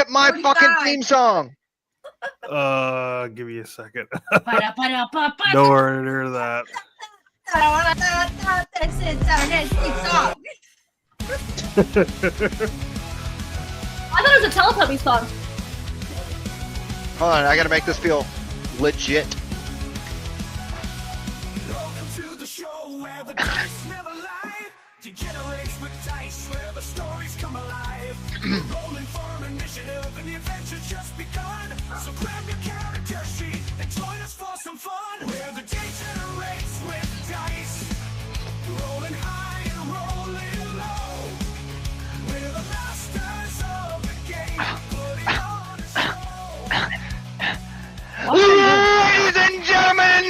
Hit my fucking theme song. Give me a second. Ba-da-ba-da-ba-ba. Nowhere near that. This is our next song. I thought it was a Teletubbies song. Hold on, I gotta make this feel legit. Welcome to the show where the dice never lie. Degenerates with dice where the stories come alive. Rolling for an initiative and the adventure's just begun. So grab your character sheet and join us for some fun. Where the degenerates with dice. Rolling high and rolling low. We're the masters of the game. Putting on a show. Ladies and gentlemen,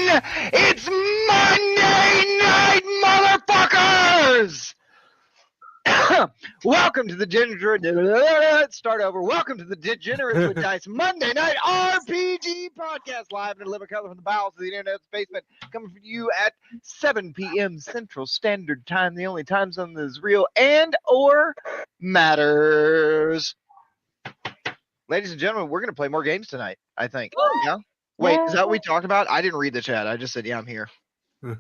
it's Monday night, motherfuckers! Welcome to the Start over. Welcome to the Degenerates with Dice Monday Night RPG podcast, live in a living color from the bowels of the internet's basement, coming from you at 7 p.m. Central Standard Time, the only time zone that is real and or matters. Ladies and gentlemen, we're going to play more games tonight, I think. Yeah? Wait, is that what we talked about? I didn't read the chat. I just said, yeah, I'm here. I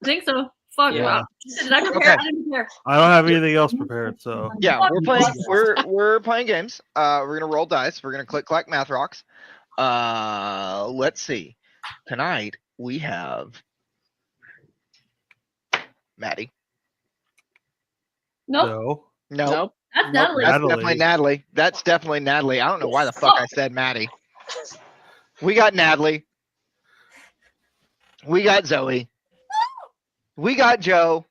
think so. Fuck. Yeah. Wow. Did I prepare? Okay. I didn't prepare. I don't have anything else prepared, so. Yeah, we're playing games. We're gonna roll dice. We're gonna click clack math rocks. Let's see. Tonight we have Maddie. Nope. No. No, That's nope, Natalie. that's Natalie. definitely Natalie. That's definitely Natalie. I don't know why the fuck I said Maddie. We got Natalie. We got Zoe. We got Joe.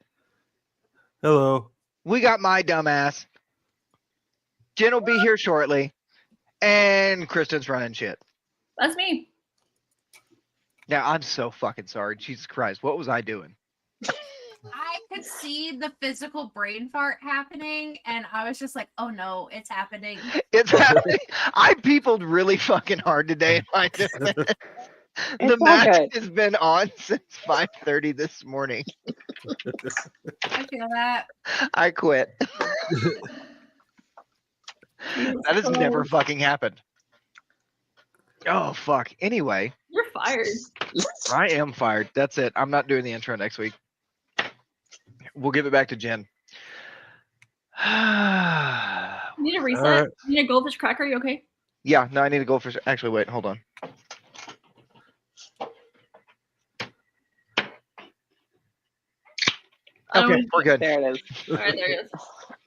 Hello. We got my dumbass. Jen will be here shortly. And Kristen's running shit. That's me. Now, I'm so fucking sorry. Jesus Christ. What was I doing? I could see the physical brain fart happening, and I was just like, oh no, it's happening. It's happening. I peopled really fucking hard today in my defense. The match has been on since 5:30 this morning. I feel that. I quit. That has never fucking happened. Oh, fuck. Anyway, You're fired. I am fired. That's it. I'm not doing the intro next week. We'll give it back to Jen. You need a reset. Alright. You need a goldfish cracker. You okay? Yeah, no, I need to go for. Actually, wait, hold on. Okay, we're good. There it is. All right, there it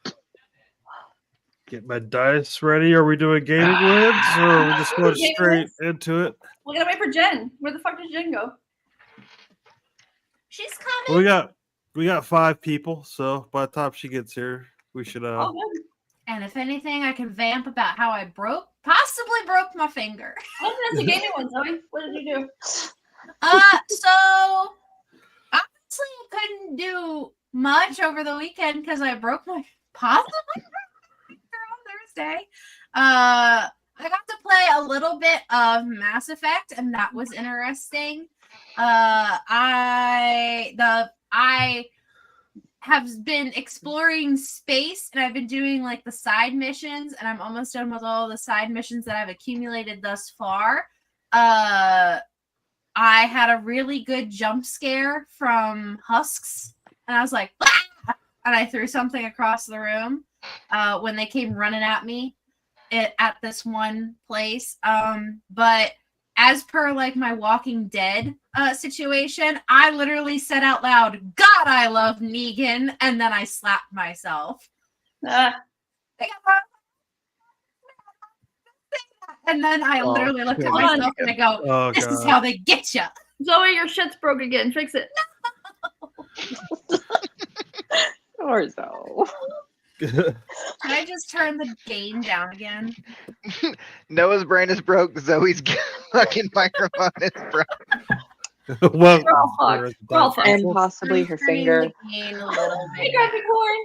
is. Get my dice ready. Are we doing gaming wins, or are we just going Gaming straight wins? into it? We gotta wait for Jen. Where the fuck did Jen go? She's Well, coming. we got 5 people, so by the time she gets here, we should Oh, good. And if anything, I can vamp about how I possibly broke my finger. I think that's a gaming one, Zoe. What did you do? So honestly, I couldn't do much over the weekend because I broke my possibly finger on Thursday. I got to play a little bit of Mass Effect, and that was interesting. I have been exploring space, and I've been doing like the side missions, and I'm almost done with all the side missions that I've accumulated thus far. I had a really good jump scare from husks, and I was like, ah! And I threw something across the room when they came running at me at this one place. But as per like my Walking Dead situation, I literally said out loud, God, I love Negan, and then I slapped myself. And then I Oh, literally looked at God. myself and I go, Oh, this is God. how they get you. Zoe, your shit's broke again. Fix it. Or so. Can I just turn the gain down again? Noah's brain is broke. Zoe's fucking microphone is broke. Well, We're all fucked. We're all fucked. And possibly her I'm turning finger. the gain a little Hey, bit. Grumpy Corn.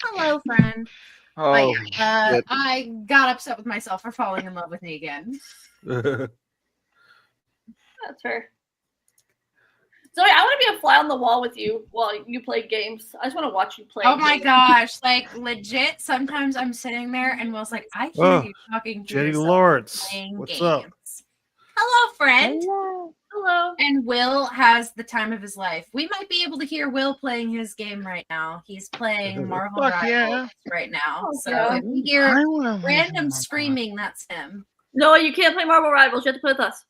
Hello, friend. Oh, shit. I got upset with myself for falling in love with Negan. That's fair. Zoe, I want to be a fly on the wall with you while you play games. I just want to watch you play. Oh my games. gosh, like legit. Sometimes I'm sitting there and Will's like, I hear Oh, you talking to Jenny yourself Lawrence, playing what's games. up? Hello, friend. Hello. And Will has the time of his life. We might be able to hear Will playing his game right now. He's playing Marvel Fuck Rivals yeah. right now. Oh, So yeah. if you hear I wanna play random some screaming, that's him. No, you can't play Marvel Rivals. You have to play with us.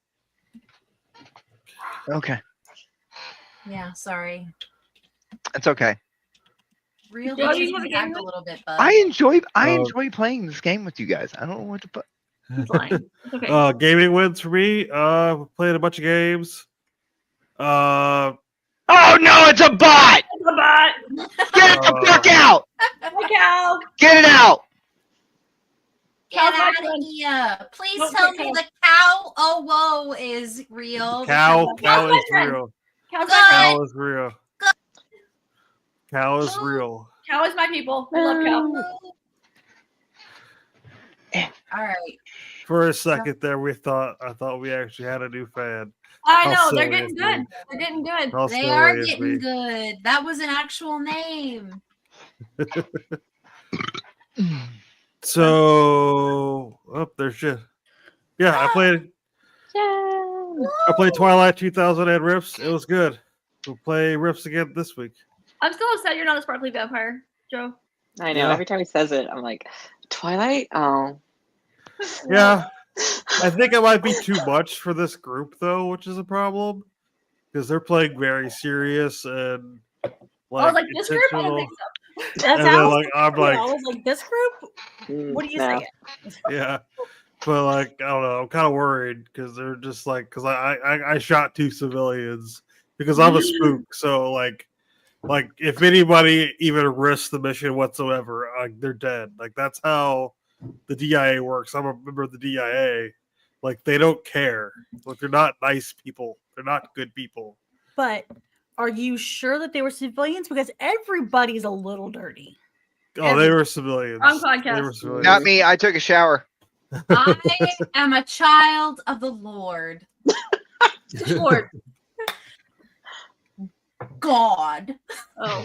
Okay, Yeah, sorry. it's okay. Really Yeah, you change wanna it game back a with- little bit, bud. I enjoy Oh. playing this game with you guys. I don't know what to put. He's lying. It's okay. Gaming wins for me. We played a bunch of games. Oh no, it's a bot! Bye-bye. Get it the fuck out! Bye, cow. Get it out! Get How's my out of friend? here. Please Don't tell get me cow. the cow oh whoa is real. Cow How's my is friend? real. Cow's Good. my friend. Cow is real. Cow is real. Cow is my people. We love cow. All right. For a second there, I thought we actually had a new fan. I How know. They're silly getting is good. me. They're getting good. How They silly are is getting me. good. That was an actual name. So, there's shit. Yeah, I played Twilight 2000 and Rifts. It was good. We'll play Rifts again this week. I'm still upset you're not a sparkly vampire, Joe. I know. Yeah. Every time he says it, I'm like, Twilight? Oh. Yeah, I think it might be too much for this group though, which is a problem because they're playing very serious and I was like, this group? I intentional. don't think so. That's And then how like I'm I like, was like, this group? What do you No. say? yeah, but like I don't know, I'm kind of worried because they're just like because I shot 2 civilians because I'm a spook, so like if anybody even risks the mission whatsoever, they're dead. Like that's how the DIA works. I'm a member of the DIA. Like they don't care. Like they're not nice people. They're not good people. But are you sure that they were civilians? Because everybody's a little dirty. Oh, they were civilians. Wrong podcast. They were civilians. Not me. I took a shower. I am a child of the Lord. Lord. God. Oh.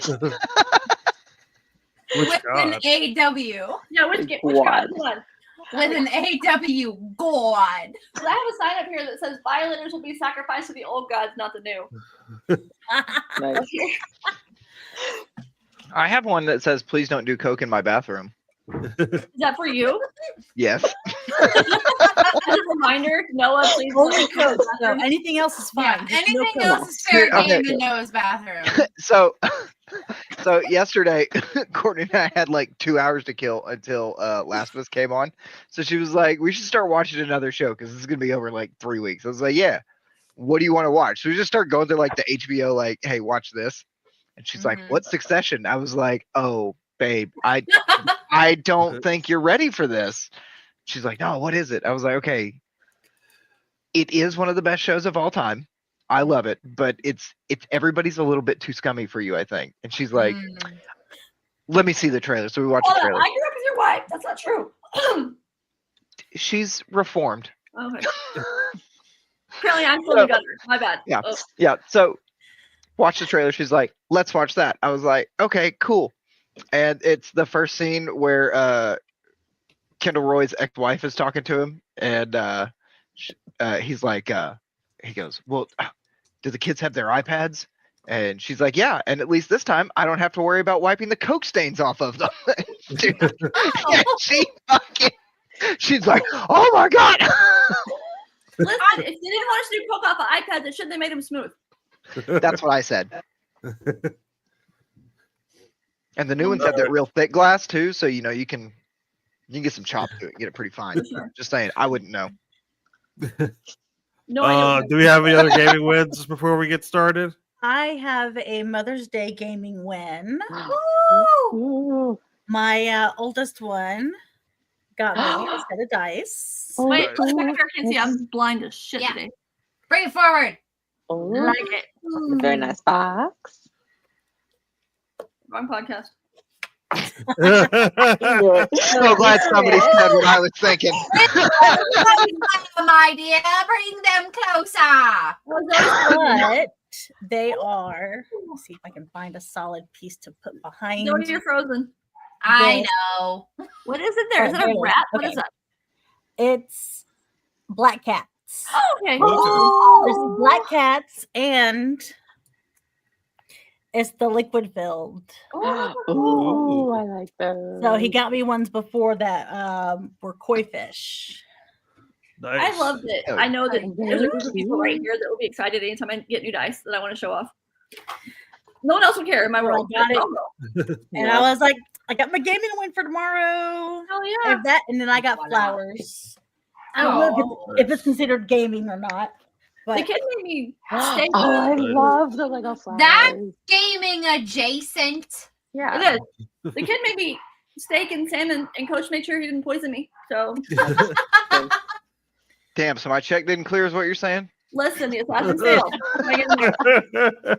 Which With God? an AW. Yeah, which God? What? Come on. With an AW. God. I have a sign up here that says violators will be sacrificed to the old gods, not the new. Nice. I have one that says, "Please don't do coke in my bathroom." Is that for you? Yes. As a reminder, Noah, please. Only don't coke. go So bathroom. anything else is Yeah, fine. Just no anything coke. else is fair Okay. game in Noah's bathroom. So yesterday, Courtney and I had like 2 hours to kill until Last of Us came on. So she was like, "We should start watching another show because this is gonna be over in like 3 weeks." I was like, "Yeah. What do you want to watch?" So we just started going through like the HBO, like, "Hey, watch this." And she's like, Mhm. "What's Succession?" I was like, "Oh, babe, I don't think you're ready for this." She's like, "No, what is it?" I was like, "Okay, it is one of the best shows of all time. I love it, but it's everybody's a little bit too scummy for you, I think." And she's like, Mm. "Let me see the trailer." So we watched Hold the on, trailer. I grew up with your wife. That's not true. She's reformed. Okay. Apparently, I'm still the gutter. My bad. Yeah. Oh. Yeah. So watch the trailer. She's like, "Let's watch that." I was like, "Okay, cool." And it's the first scene where Kendall Roy's ex-wife is talking to him, and he's like, he goes, "Well, do the kids have their iPads?" And she's like, "Yeah, and at least this time I don't have to worry about wiping the Coke stains off of them." Dude, and she's like, "Oh my god!" Listen, if they didn't want us to do coke off of iPads, they shouldn't have made them smooth. That's what I said. And the new ones have that real thick glass too, so you know you can get some chop to it, get it pretty fine. Just saying, I wouldn't know. No, I don't. Do we have any other gaming wins before we get started? I have a Mother's Day gaming win. Ooh. My oldest one got me a set of dice. Wait, Nice. I can't see. I'm blind as shit Yeah. today. Bring it forward. Oh, Like it. very nice box. Wrong podcast. So glad somebody said what I was thinking. My dear, bring them closer. But they are. Let's see if I can find a solid piece to put behind. Don't you're frozen. I This. know. What is it there? Is Oh, it there it a is. rat? What Okay. is that? It's black cats. Oh, okay. There's black cats and it's the liquid filled. Oh, Oh, I like those. So he got me ones before that were koi fish. Nice. I loved it. Oh, I know that yeah. there's a group of people right here that will be excited anytime I get new dice that I want to show off. No one else would care in my Well, I world. got it. I'll go. And I was like, I got my gaming win for tomorrow. Hell I yeah. have that, and then I got flowers. I don't know if it's considered gaming or not. The But kid made me stay. Oh, I Nice. love the Lego flowers. That- Gaming adjacent. Yeah. It is. The kid made me steak and salmon, and Coach made sure he didn't poison me. So Damn, so my check didn't clear is what you're saying? listen, the assassin failed. I get in there.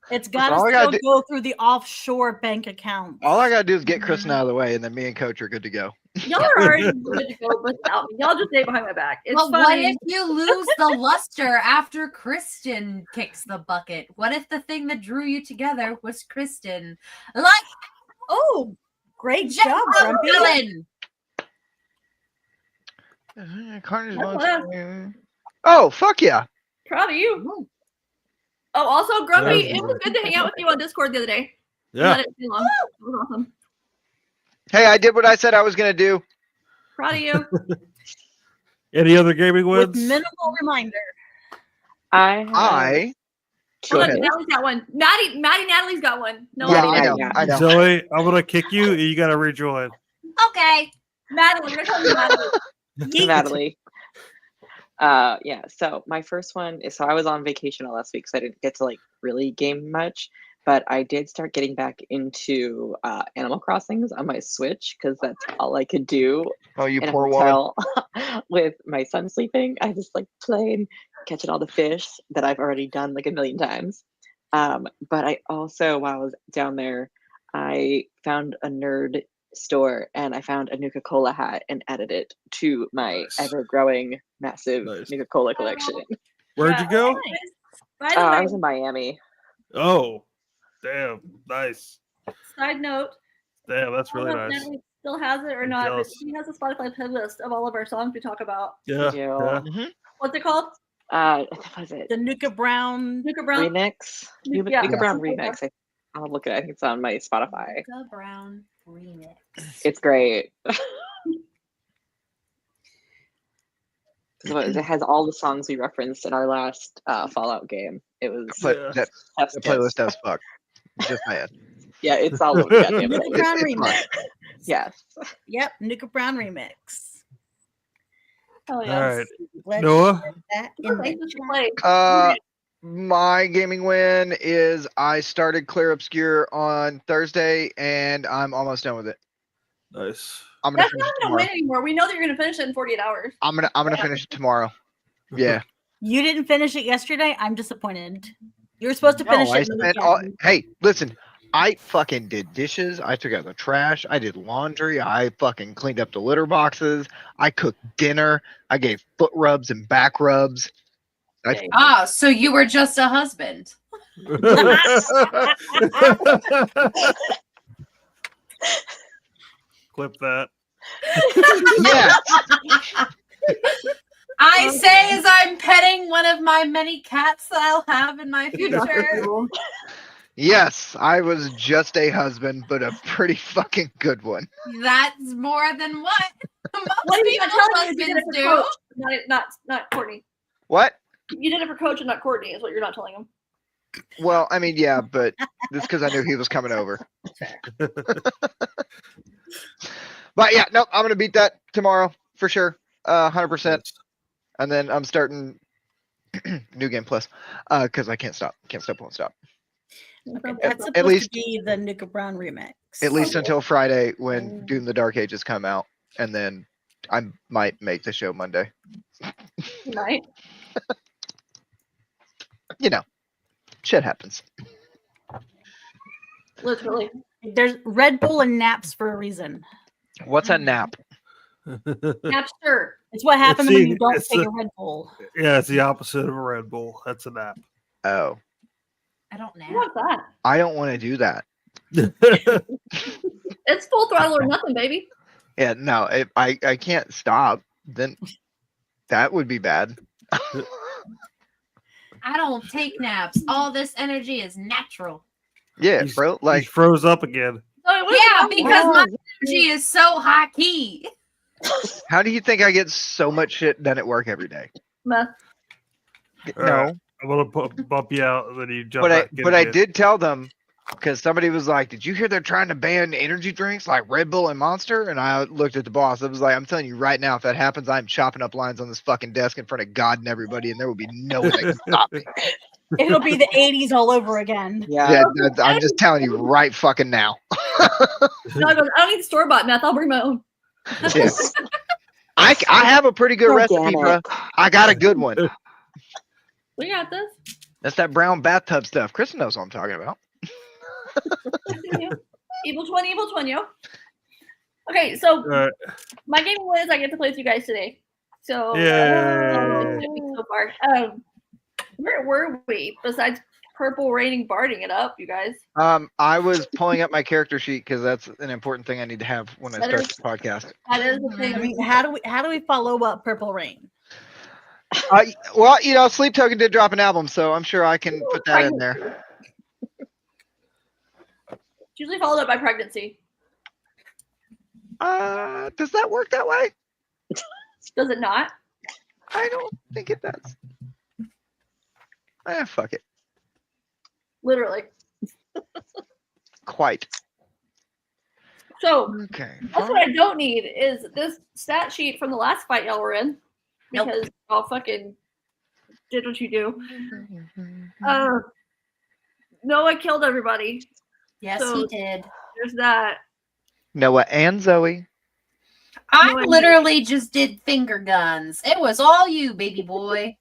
it's got all I to gotta still go through the offshore bank account. All I gotta do is get Kristen out of the way, and then me and Coach are good to go. Y'all are already good to go without me. Y'all just stay behind my back. It's But what funny. if you lose the luster after Kristen kicks the bucket? What if the thing that drew you together was Kristen? Like Oh, great Jeff job, Grumpy. Ellen. Carnage That's wants- Oh, fuck yeah. Proud of you. Oh, also, Grumpy, That's it was good to hang out with you on Discord the other day. Yeah. Let it too long. It was awesome. Hey, I did what I said I was gonna do. Proud of you. Any other gaming With wins? minimal reminder. I have I two. Go Look, ahead. Natalie's got one. Maddie, Natalie's got one. No, yeah, Maddie, I know, yeah. I know. Zoe, I'm gonna kick you. And you gotta rejoin. Okay. Madeline, we're gonna call you Madeline. Yeet. Natalie. Yeah. So my first one is I was on vacation all last week, so I didn't get to like really game much. But I did start getting back into Animal Crossings on my Switch because that's all I could do Oh, you in a poor woman. hotel with my son sleeping. I just like playing, catching all the fish that I've already done like a million times. But I also, while I was down there, I found a nerd store and I found a Nuka-Cola hat and added it to my Nice. ever-growing, massive Nice. Nuka-Cola collection. Where'd you go? By the I way, was in Miami. Oh, damn. Nice. side note, Damn, that's I don't really know if nice. Natalie still has it or I'm not, but jealous. she has a Spotify playlist of all of our songs we talk about. Yeah. Yeah. yeah. What's it called? What was it? The Nuka Brown. Nuka Brown. Remix? Yeah. Nuka Brown Yeah. Remix. I'll look at it. I think it's on my Spotify. The Brown remix. It's great. So it has all the songs we referenced in our last Fallout game. It was But Yeah. that chef's the kiss. playlist does fuck. Just saying. Yeah, it's all over the goddamn Nuka place. Brown it's remix. Yes. Yep, Nuka Brown remix. Oh yeah. All right. Let's Noah? get that in It's the like just chat. play. My gaming win is I started Clear Obscure on Thursday, and I'm almost done with it. Nice. I'm gonna That's finish not it gonna tomorrow. win anymore. We know that you're gonna finish it in 48 hours. I'm gonna finish it tomorrow. Yeah. You didn't finish it yesterday. I'm disappointed. You were supposed to finish No, I it. in the spent all, weekend. hey, listen. I fucking did dishes. I took out the trash. I did laundry. I fucking cleaned up the litter boxes. I cooked dinner. I gave foot rubs and back rubs. I, Ah, so you were just a husband. Clip that. yeah. I say as I'm petting one of my many cats that I'll have in my future. Yes, I was just a husband, but a pretty fucking good one. That's more than what most What are you not people's telling me? You did it husbands for do. Coach, not Courtney. What? You did it for Coach and not Courtney, is what you're not telling him. Well, I mean, yeah, but it's because I knew he was coming over. But yeah, nope, I'm gonna beat that tomorrow for sure, 100%. And then I'm starting New Game Plus, because I can't stop, won't stop. Okay, At- that's at supposed least- to be the Nuka Brown remix. At least until Friday when Doom the Dark Ages come out, and then I might make the show Monday. Right? You know, shit happens. Literally. There's Red Bull and naps for a reason. What's a nap? Napster. It's what happens It's when the- you don't it's take the- a Red Bull. Yeah, it's the opposite of a Red Bull. That's a nap. Oh, I don't Who know. wants that? I don't want to do that. It's full throttle or nothing, baby. Yeah, no, if I can't stop, then that would be bad. I don't take naps. All this energy is natural. Yeah, He's- bro. he Like, froze up again. So what is Yeah, wrong with because you? my energy is so high key. how do you think I get so much shit done at work every day? Meth. No, Alright. I'm gonna bump you out, and then you jump but back in I again. did tell them because somebody was like, "Did you hear they're trying to ban energy drinks like Red Bull and Monster?" And I looked at the boss. I was like, "I'm telling you right now, if that happens, I'm chopping up lines on this fucking desk in front of God and everybody, and there will be no one that can stop me." It'll be the 80s all over again. Yeah, I'm just telling you right fucking now. Doug goes, I don't need store bought meth. I'll bring my own. Yeah. I have a pretty good recipe, bro. Organic. I got a good one. We got this. That's that brown bathtub stuff. Kristen knows what I'm talking about. Evil twin, yo. Okay, so Alright. my game was I get to play with you guys today. So Yay. it's good week so far. Where were we besides purple raining barding it up, you guys? I was pulling up my character sheet because that's an important thing I need to have when I start the podcast. That is the thing. I mean, how do we follow up Purple Rain? Well, you know, Sleep Token did drop an album, so I'm sure I can put that in there. It's usually followed up by pregnancy. Does that work that way? Does it not? I don't think it does. Fuck it. Literally. Quite. So Okay. that's what I don't need is this stat sheet from the last fight y'all were in. Nope. Because y'all fucking did what you do. Noah killed everybody. Yes, So- he did. There's that. Noah and Zoe. I No, I literally just did finger guns. It was all you, baby boy.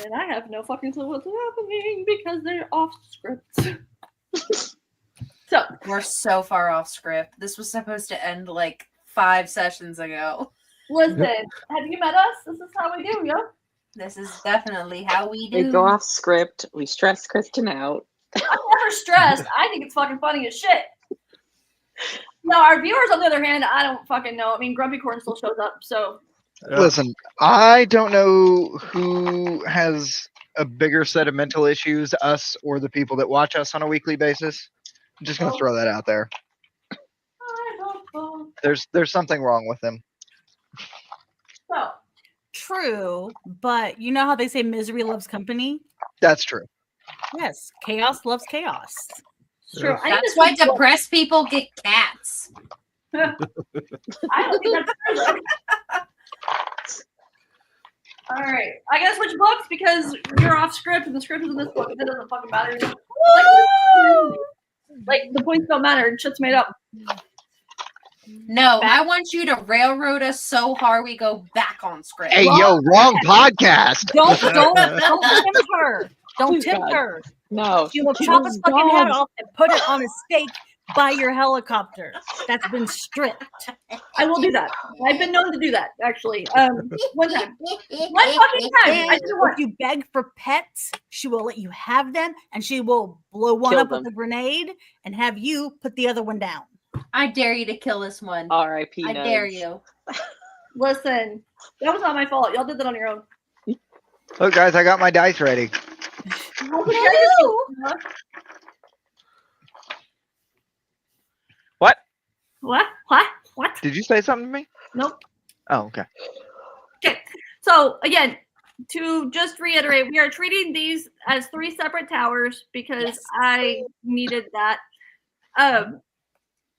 And I have no fucking clue what's happening because they're off script. So We're so far off script. This was supposed to end like 5 sessions ago. listen, have you met us? This is how we do, yo. This is definitely how we We do. go off script. We stress Kristen out. I'm never stressed. I think it's fucking funny as shit. No, our viewers, on the other hand, I don't fucking know. I mean, Grumpy Corn still shows up, so Yeah. Listen, I don't know who has a bigger set of mental issues, us or the people that watch us on a weekly basis. I'm just gonna throw that out there. I don't know. There's something wrong with them. So True, but you know how they say misery loves company? That's true. Yes, chaos loves chaos. sure. I need That's to why switch books. depressed people get cats. I don't think that's true. All right, I gotta switch books because you're off script and the script is in this book. It doesn't fucking matter. Like the points don't matter. Shit's made up. No, I want you to railroad us so hard we go back on script. Hey, yo, wrong podcast. Don't tempt her. Don't Please, tempt God. her. No. She will she chop was his fucking head gone. off and put it on a stake by your helicopter. That's been stripped. I will do that. I've been known to do that actually. One time. One fucking time. I did it once. If you beg for pets, she will let you have them, and she will blow one Kill up with them. a grenade and have you put the other one down. I dare you to kill this one. R.I.P. I dare Nugs. you. Listen, that was not my fault. Y'all did that on your own. Look, guys, I got my dice ready. What? What? What? What? Did you say something to me? Nope. Oh, okay. Okay. So again, to just reiterate, we are treating these as 3 separate towers because Yes. I needed that.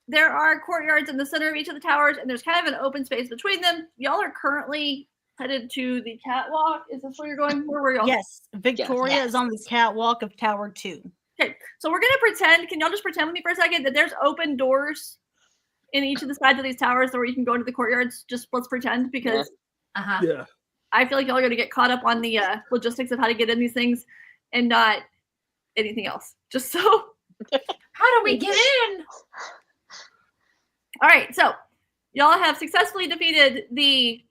There are courtyards in the center of each of the towers, and there's kind of an open space between them. Y'all are currently headed to the catwalk. Is this where you're going? Where were y'all? Yes, Victoria Yes. is on the catwalk of Tower 2. Okay. So we're gonna pretend. Can y'all just pretend with me for a second that there's open doors in each of the sides of these towers where you can go into the courtyards? Just let's pretend because Uh-huh. Yeah. I feel like y'all are gonna get caught up on the logistics of how to get in these things and not anything else. Just so. How do we get in? All right, so y'all have successfully defeated the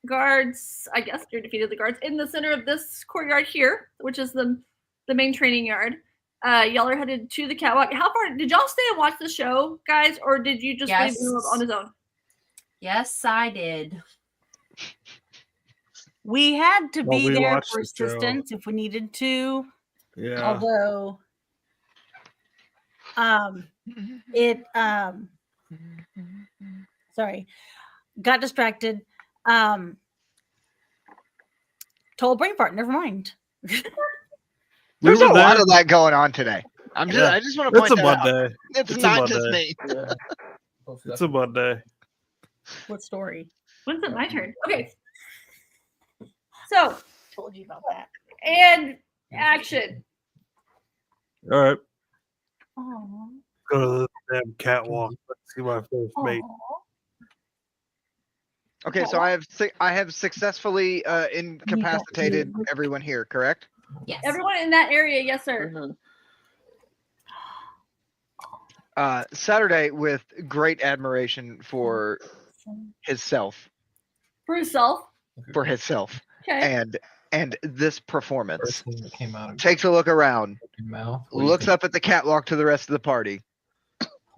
guards. I guess you defeated the guards in the center of this courtyard here, which is the main training yard. Y'all are headed to the catwalk. How far did y'all stay and watch the show, guys, or did you just leave him on his own? Yes, I did. We had to Well, be we there watched for the show. assistance if we needed to. Yeah. Although it sorry, got distracted. Total brain fart, never mind. There's a were lot there. of that going on today. I just want to It's point a that out. Monday. It's It's a not just Monday. me. It's a Monday. What story? When's it my turn? Okay. So, Told you about that. and action. All right. Aww. Go to the damn catwalk. Let's see my first mate. Okay, so I have successfully incapacitated everyone here, correct? Yes. Everyone in that area, yes, sir. Mhm. Saturday, with great admiration for himself, For himself. Okay. and this performance, First thing that came out of takes a look around, your mouth. What do you looks think? up at the catwalk to the rest of the party,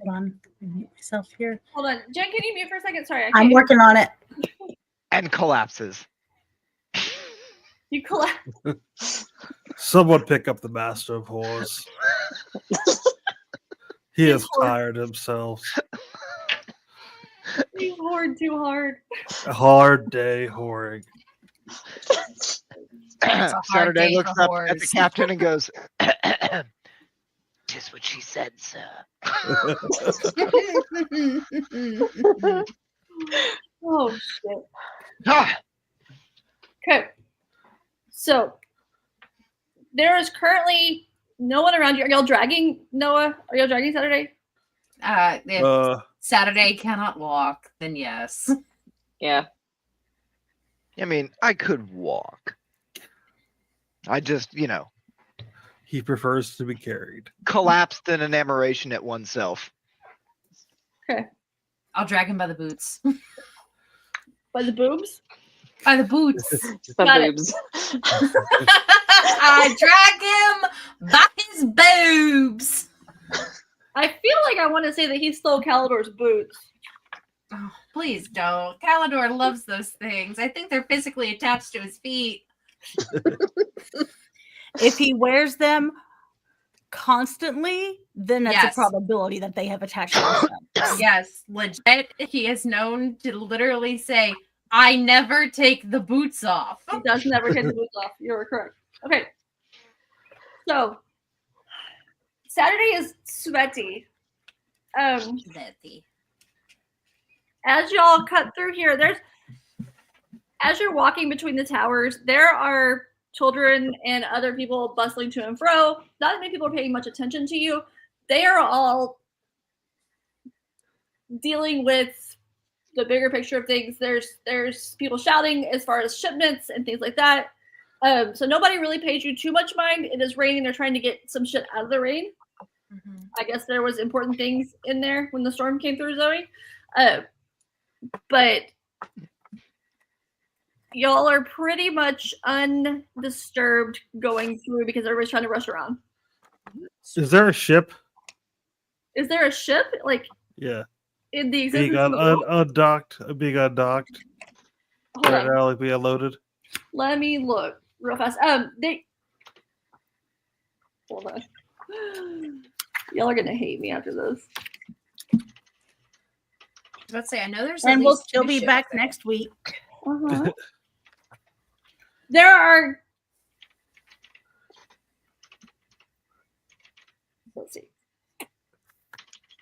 Hold on. Mute myself here. Hold on. Jen, can you mute for a second? Sorry. I I'm can't. working on it. and collapses. You collapse. Someone pick up the master of horrors. He has Horror. tired himself. You hoard too hard. A hard day whoring. a hard Saturday day looks for up at the whores. captain and goes, "Tis what she said, sir." Oh, shit. Ah, Okay. So, there is currently no one around you. Are y'all dragging Noah? Are y'all dragging Saturday? If Saturday cannot walk, then yes. Yeah. I mean, I could walk. I just, He prefers to be carried. collapsed in enamoration at oneself. I'll drag him by the boots. By the boobs? By the boots. Some Got it. boobs. I drag him by his boobs. I feel like I want to say that he stole Calidor's boots. Oh, please don't. Calidor loves those things. I think they're physically attached to his feet. If he wears them constantly, then that's Yes. a probability that they have attached themselves. Yes, legit. He is known to literally say, I never take the boots off. He does never take the boots off. You're correct. Okay. So, Saturday is sweaty. Betty. As y'all cut through here, as you're walking between the towers, there are children and other people bustling to and fro. Not many people are paying much attention to you. They are all dealing with the bigger picture of things. There's people shouting as far as shipments and things like that. So nobody really pays you too much mind. It is raining. They're trying to get some shit out of the rain. Mhm. I guess there was important things in there when the storm came through, Zoe. But y'all are pretty much undisturbed going through because everybody's trying to rush around. Is there a ship? Is there a ship like Yeah. in the Being existence of the world? undocked. Being undocked. Hold Right on. now, like being unloaded. Let me look real fast. Hold on. Y'all are gonna hate me after this. Let's say I know there's And at we'll least still two be ships back there. next week. Uh-huh. There are. Let's see.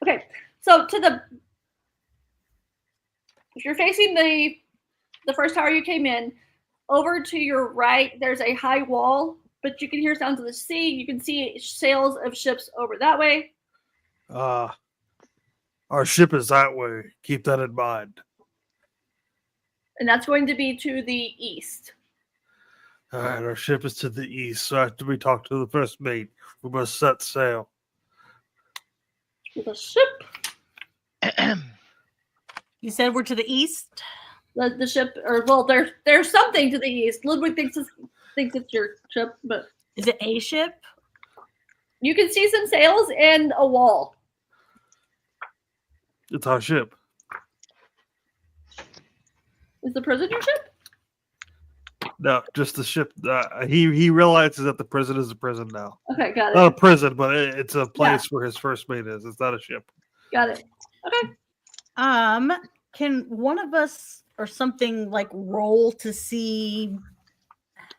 Okay, so if you're facing the first tower you came in, over to your right, there's a high wall, but you can hear sounds of the sea. You can see sails of ships over that way. Our ship is that way. Keep that in mind. And that's going to be to the east. All right, our ship is to the east. So after we talk to the first mate, we must set sail. The ship. You said we're to the east. The ship, or well, there's something to the east. Ludwig thinks it's your ship, but Is it a ship? you can see some sails and a wall. It's our ship. Is the prison your ship? No, just the ship. He realizes that the prison is a prison now. Okay, got Not a it. prison, but it's a place where his first mate is. It's not a ship. Got it. Okay. Can one of us or something like roll to see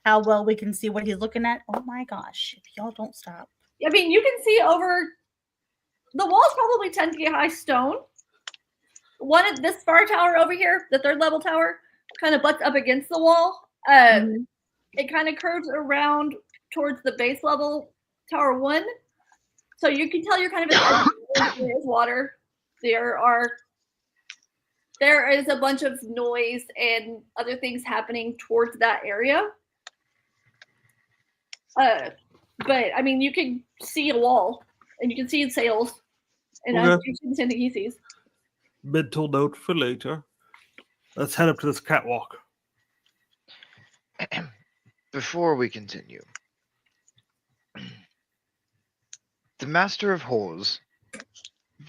how well we can see what he's looking at? Oh my gosh! If y'all don't stop. I mean, you can see over the wall's probably 10 feet high stone. One of this far tower over here, the third level tower, kind of butts up against the wall. It kind of curves around towards the base level tower 1. So you can tell you're kind of there is water. There is a bunch of noise and other things happening towards that area. But I mean, you can see a wall and you can see sails, and Okay. you can see anything he sees. Mental note for later. Let's head up to this catwalk. Before we continue, the Master of Whores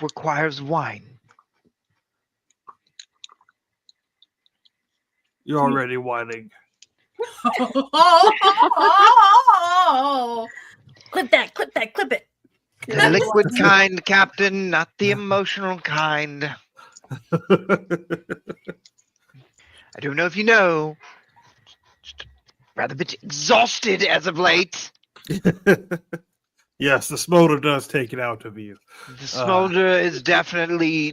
requires wine. You're already whining. Clip that! Clip that! Clip it! The liquid kind, Captain, not the emotional kind. I don't know if you know. Just rather bit exhausted as of late. Yes, the smolder does take it out of you. The smolder is definitely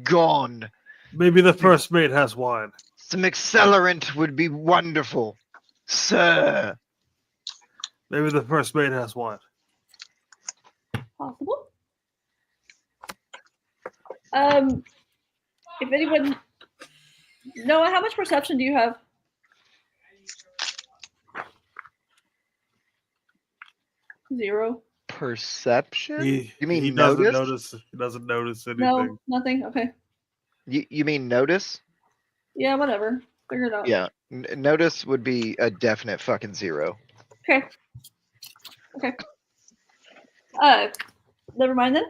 gone. Maybe the first mate has wine. Some accelerant would be wonderful, sir. Maybe the first mate has wine. Possible. If anyone, Noah, how much perception do you have? 0. Perception? You mean he doesn't notice? notice? He doesn't notice anything. No, nothing. Okay. You mean notice? Yeah, whatever. Figure it out. Yeah, notice would be a definite fucking 0. Okay. Never mind then.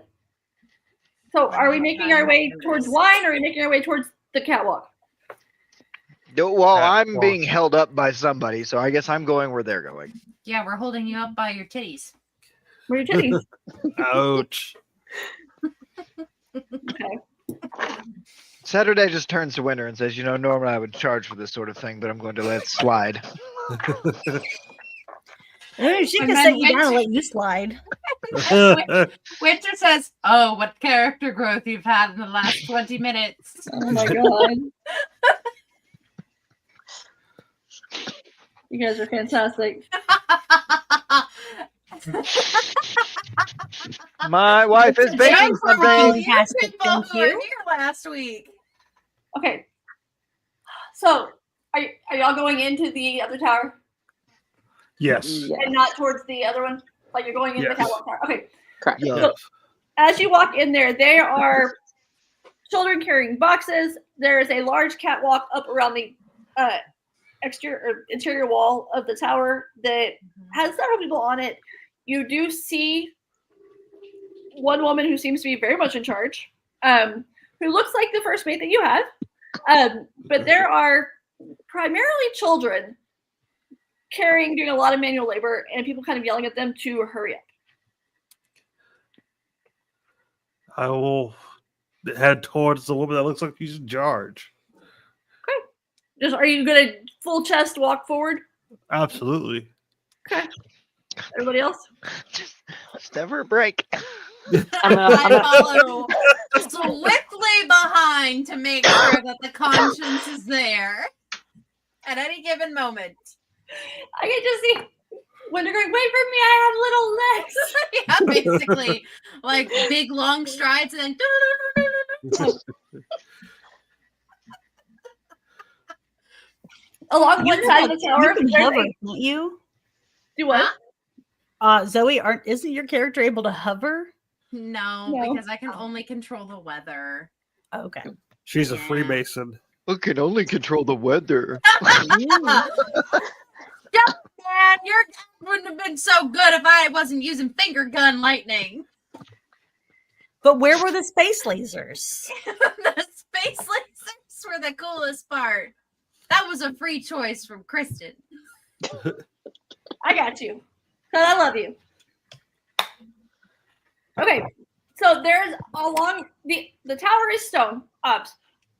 So, are we making our way towards wine, or are we making our way towards the catwalk? No, well, I'm Catwalk. being held up by somebody, so I guess I'm going where they're going. Yeah, we're holding you up by your titties. Where are your titties? Ouch. Okay. Saturday just turns to winter and says, normally I would charge for this sort of thing, but I'm going to let it slide. She And can then set you down Winter- and let you slide. Winter says, "Oh, what character growth you've had in the last 20 minutes." Oh my god. You guys are fantastic. My wife is baking Jokes were something. all you Fantastic, people thank who were you. here last week. Okay. So, are y'all going into the other tower Yes. Yes. and not towards the other one? Like you're going into the Yes. catwalk tower. Okay. Correct. Yeah. Yes. As you walk in there are children carrying boxes. There is a large catwalk up around the exterior or interior wall of the tower that has several people on it. You do see one woman who seems to be very much in charge, who looks like the first mate that you have. But there are primarily children doing a lot of manual labor, and people kind of yelling at them to hurry up. I will head towards the woman that looks like she's in charge. Are you gonna full chest walk forward? Absolutely. Okay. Everybody else? Just never a break. I follow swiftly behind to make sure that the conscience is there at any given moment. I can just see Winter going, wait for me, I have little legs. Yeah, basically, like big long strides and then. Along one side of the tower, You can there's hover, a, can't you? do what? Zoe, isn't your character able to hover? No, No. because I can only control the weather. Okay. She's a Yeah. Freemason. We can only control the weather. Man, your dad wouldn't have been so good if I wasn't using finger gun lightning. But where were the space lasers? The space lasers were the coolest part. That was a free choice from Kristen. I got you. Cause I love you. Okay, so there's along the tower is stone up,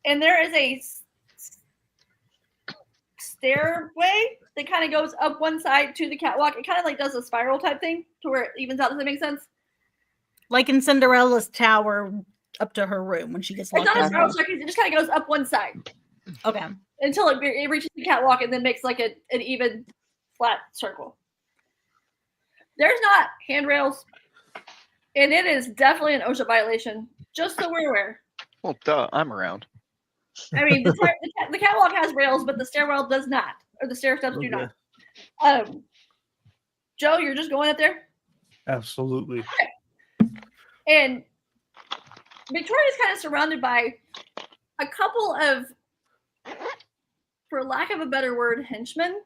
and there is a stairway that kind of goes up one side to the catwalk. It kind of like does a spiral type thing to where it evens out. Does that make sense? Like in Cinderella's tower up to her room when she gets It's locked not a in. spiral staircase. It just kind of goes up one side Okay. until it reaches the catwalk and then makes like an even flat circle. There's not handrails, and it is definitely an OSHA violation. Just so we're aware. Well, duh, I'm around. I mean, the catwalk has rails, but the stairwell does not, or the stair steps do not. Joe, you're just going up there, Absolutely. and Victoria's kind of surrounded by a couple of, for lack of a better word, henchmen.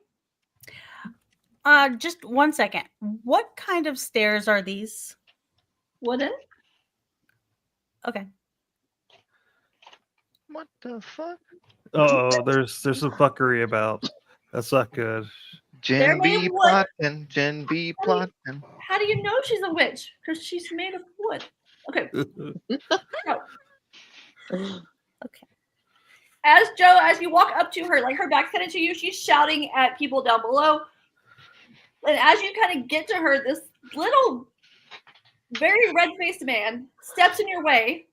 Just 1 second. What kind of stairs are these? Wooden. Okay. What the fuck? Oh, there's some fuckery about. That's not good. Gen made B of wood. plotting, Gen B plotting. How do you know she's a witch? Because she's made of wood. Okay. Okay. As you walk up to her, like her back's kind of to you, she's shouting at people down below. And as you kind of get to her, this little, very red-faced man steps in your way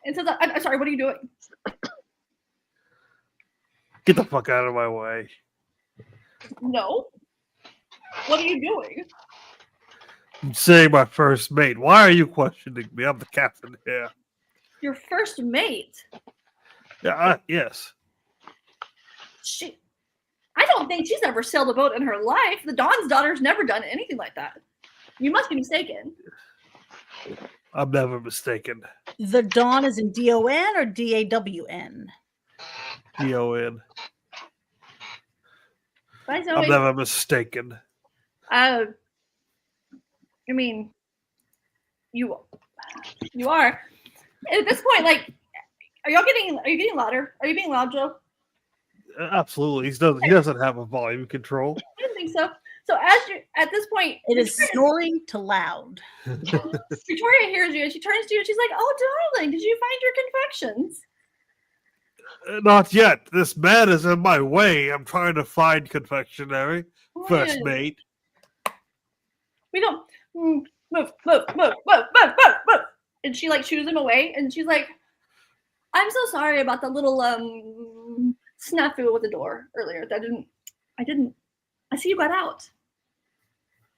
and says, I'm sorry, what are you doing? Get the fuck out of my way. No. What are you doing? I'm saying my first mate. Why are you questioning me? I'm the captain here. Your first mate? Yeah, yes. I don't think she's ever sailed a boat in her life. The Dawn's daughter's never done anything like that. You must be mistaken. I'm never mistaken. The Dawn is in D-O-N or D-A-W-N? D-O-N. Bye, Zoe. I'm never mistaken. I mean, you are. And at this point, like, are you getting louder? Are you being loud, Joe? Absolutely. He doesn't have a volume control. I didn't think so. So at this point, It is snoring to loud. Victoria hears you and she turns to you and she's like, "Oh, darling, did you find your confections?" Not yet. This man is in my way. I'm trying to find confectionery. First Well, mate. we don't move. And she like shoos him away and she's like, "I'm so sorry about the little snafu with the door earlier. I see you got out."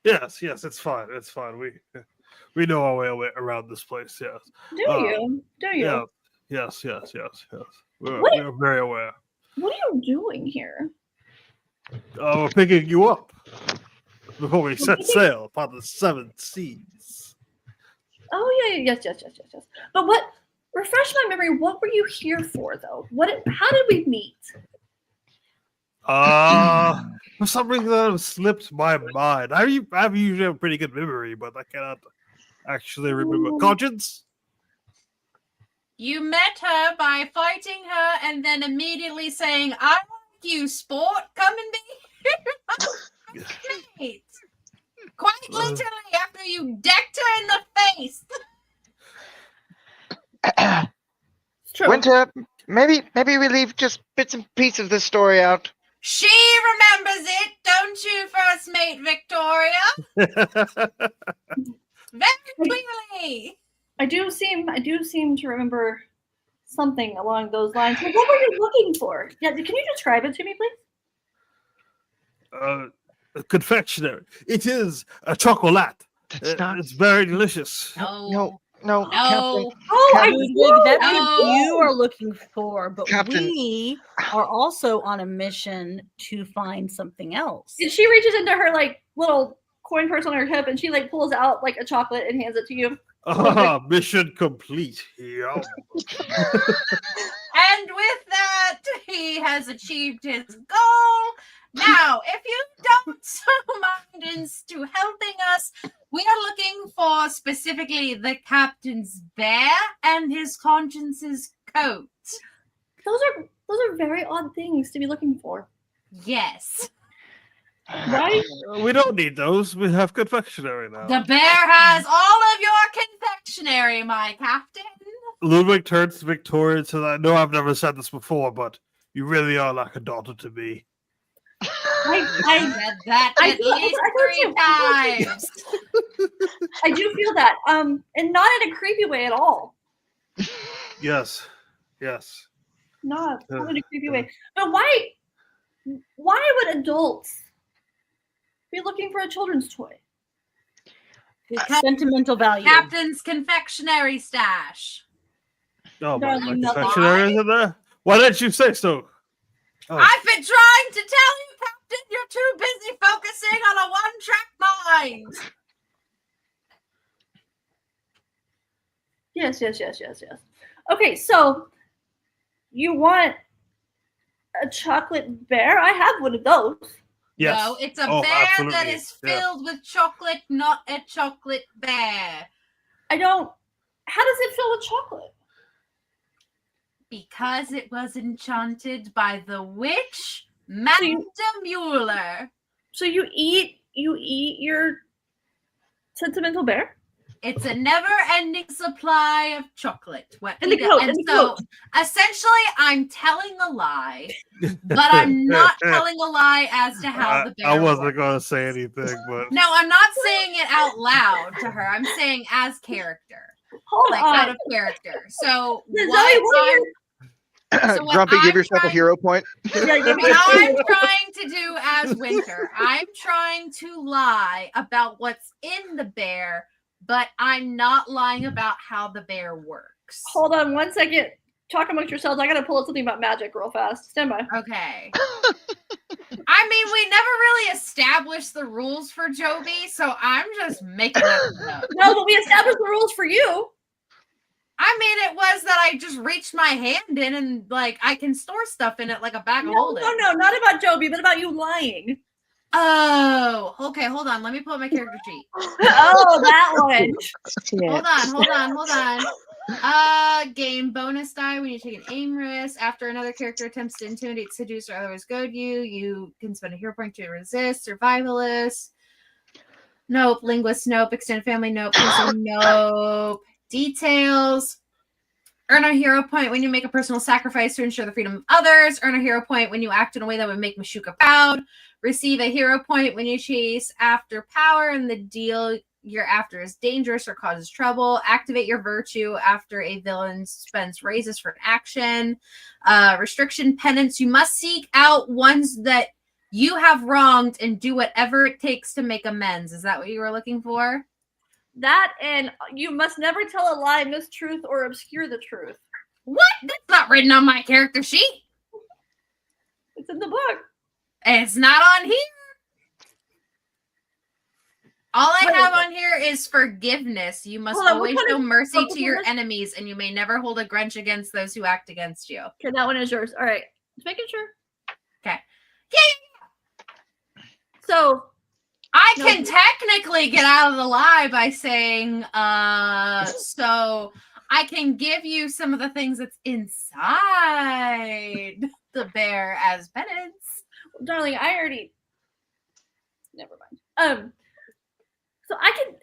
Yes, it's fine. It's fine. We know our way around this place, yes. Do you? Yeah. Yes. We're very aware. What are you doing here? We're picking you up before we set sail upon the seven seas. Oh yeah, yes. But what? Refresh my memory. What were you here for, though? How did we meet? For some reason that slipped my mind. I usually have a pretty good memory, but I cannot actually remember. Conscience? You met her by fighting her and then immediately saying, "I like you, sport. Come and be here." Great. Quite literally after you decked her in the face. It's true. Winter, maybe we leave just bits and pieces of this story out. She remembers it, don't you, first mate Victoria? Very clearly. I do seem to remember something along those lines. But what were you looking for? Yeah, can you describe it to me, please? Confectionery. It is a chocolate. That's not. It's very delicious. No, No. Captain. Oh, I Captain- do. That's Oh. what you are looking for, but Captain. we are also on a mission to find something else. And she reaches into her like little coin purse on her hip, and she like pulls out like a chocolate and hands it to you. Mission complete. Yum. And with that, he has achieved his goal. Now, if you don't so mind to helping us, we are looking for specifically the captain's bear and his conscience's coat. Those are very odd things to be looking for. Yes. Right? We don't need those. We have confectionery now. The bear has all of your confectionery, my captain. Ludwig turns to Victoria and says, I know I've never said this before, but you really are like a daughter to me. I Said that I at do- least I 3 do. times. I do feel that. And not in a creepy way at all. Yes. Yes. Not in a creepy way. But why would adults be looking for a children's toy? Sentimental value. Captain's confectionery stash. Oh, my Darling, not confectionery is in there? Why didn't you say so? Oh. I've been trying to tell you, Captain. You're too busy focusing on a one-track mind. Yes. Okay, so you want a chocolate bear? I have one of those. Yes. No, it's a Oh, bear that absolutely. is Yeah. filled with chocolate, not a chocolate bear. I don't. How does it fill with chocolate? Because it was enchanted by the witch, Madame Mueller. So you eat your sentimental bear? It's a never-ending supply of chocolate. What And we the do- coat, and and the so, coat. essentially, I'm telling a lie, but I'm not telling a lie as to how the bear I wasn't works. going to say anything, but No, I'm not saying it out loud to her. I'm saying as character, Hold like on. out of character. So Zoe, what what are I'm your So what Grumpy, give I'm yourself a trying- hero point. Yeah, give me what I'm a- trying to do as Winter, I'm trying to lie about what's in the bear, but I'm not lying about how the bear works. Hold on 1 second. Talk amongst yourselves. I gotta pull up something about magic real fast. Stand by. Okay. I mean, we never really established the rules for Joby, so I'm just making that up. No, but we established the rules for you. I mean, it was that I just reached my hand in and like I can store stuff in it like a bag of No, holding. no, not about Joby, but about you lying. Oh, okay. Hold on. Let me pull up my character sheet. Oh, that one. Hold on. Game bonus die when you take an aim risk. After another character attempts to intimidate, seduce, or otherwise goad you, you can spend a hero point to resist. Survivalist. Nope. Linguist. Nope. Extended family. Nope. Person, nope. Details. Earn a hero point when you make a personal sacrifice to ensure the freedom of others. Earn a hero point when you act in a way that would make Mashuka proud. Receive a hero point when you chase after power and the deal you're after is dangerous or causes trouble. Activate your virtue after a villain spends raises for an action. Restriction penance. You must seek out ones that you have wronged and do whatever it takes to make amends. Is that what you were looking for? That and you must never tell a lie, mistruth, or obscure the truth. What? That's not written on my character sheet. It's in the book. It's not on here. All I What have is it? on here is forgiveness. You must Hold on, always which one show is- mercy which to one your is- enemies, and you may never hold a grudge against those who act against you. Okay, that one is yours. All right. Just making sure. Okay. So, I No. can technically get out of the lie by saying, so I can give you some of the things that's inside the bear as penance. darling, I already. Never mind. So I can,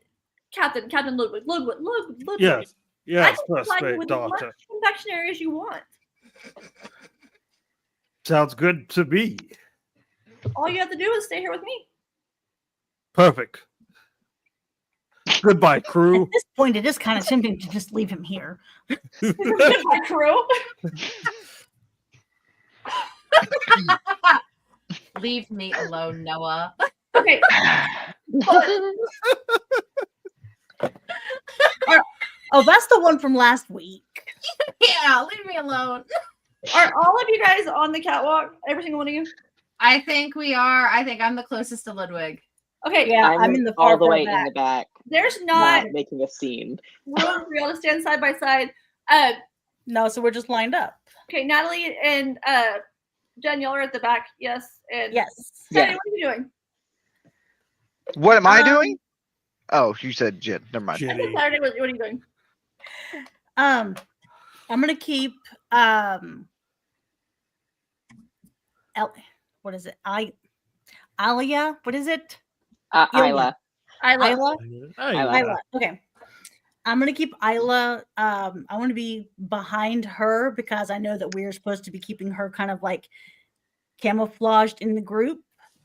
Captain Ludwig. yes. Yes, can first supply you rate with as much daughter. confectionery as you want. Sounds good to me. All you have to do is stay here with me. Perfect. Goodbye, At crew. this point, it is kind of tempting to just leave him here. My crew. Leave me alone, Noah. Okay. Oh, that's the one from last week. Yeah, leave me alone. Are all of you guys on the catwalk? Every single one of you? I think we are. I think I'm the closest to Ludwig. Okay. Yeah, I'm in the all far, the far way back. in the back. There's not making a scene. room for y'all to stand side by side. No, so we're just lined up. Okay, Natalie and Jen, y'all are at the back. Yes. And Yes. Teddy, Yeah. what are you doing? What am I doing? Oh, you said Jen. Never mind. I said Shitty. Saturday, what are you doing? I'm gonna keep what is it? Alia? What is it? Isla. Isla? Hey, Isla. Okay. I'm gonna keep Isla. I want to be behind her because I know that we're supposed to be keeping her kind of like camouflaged in the group.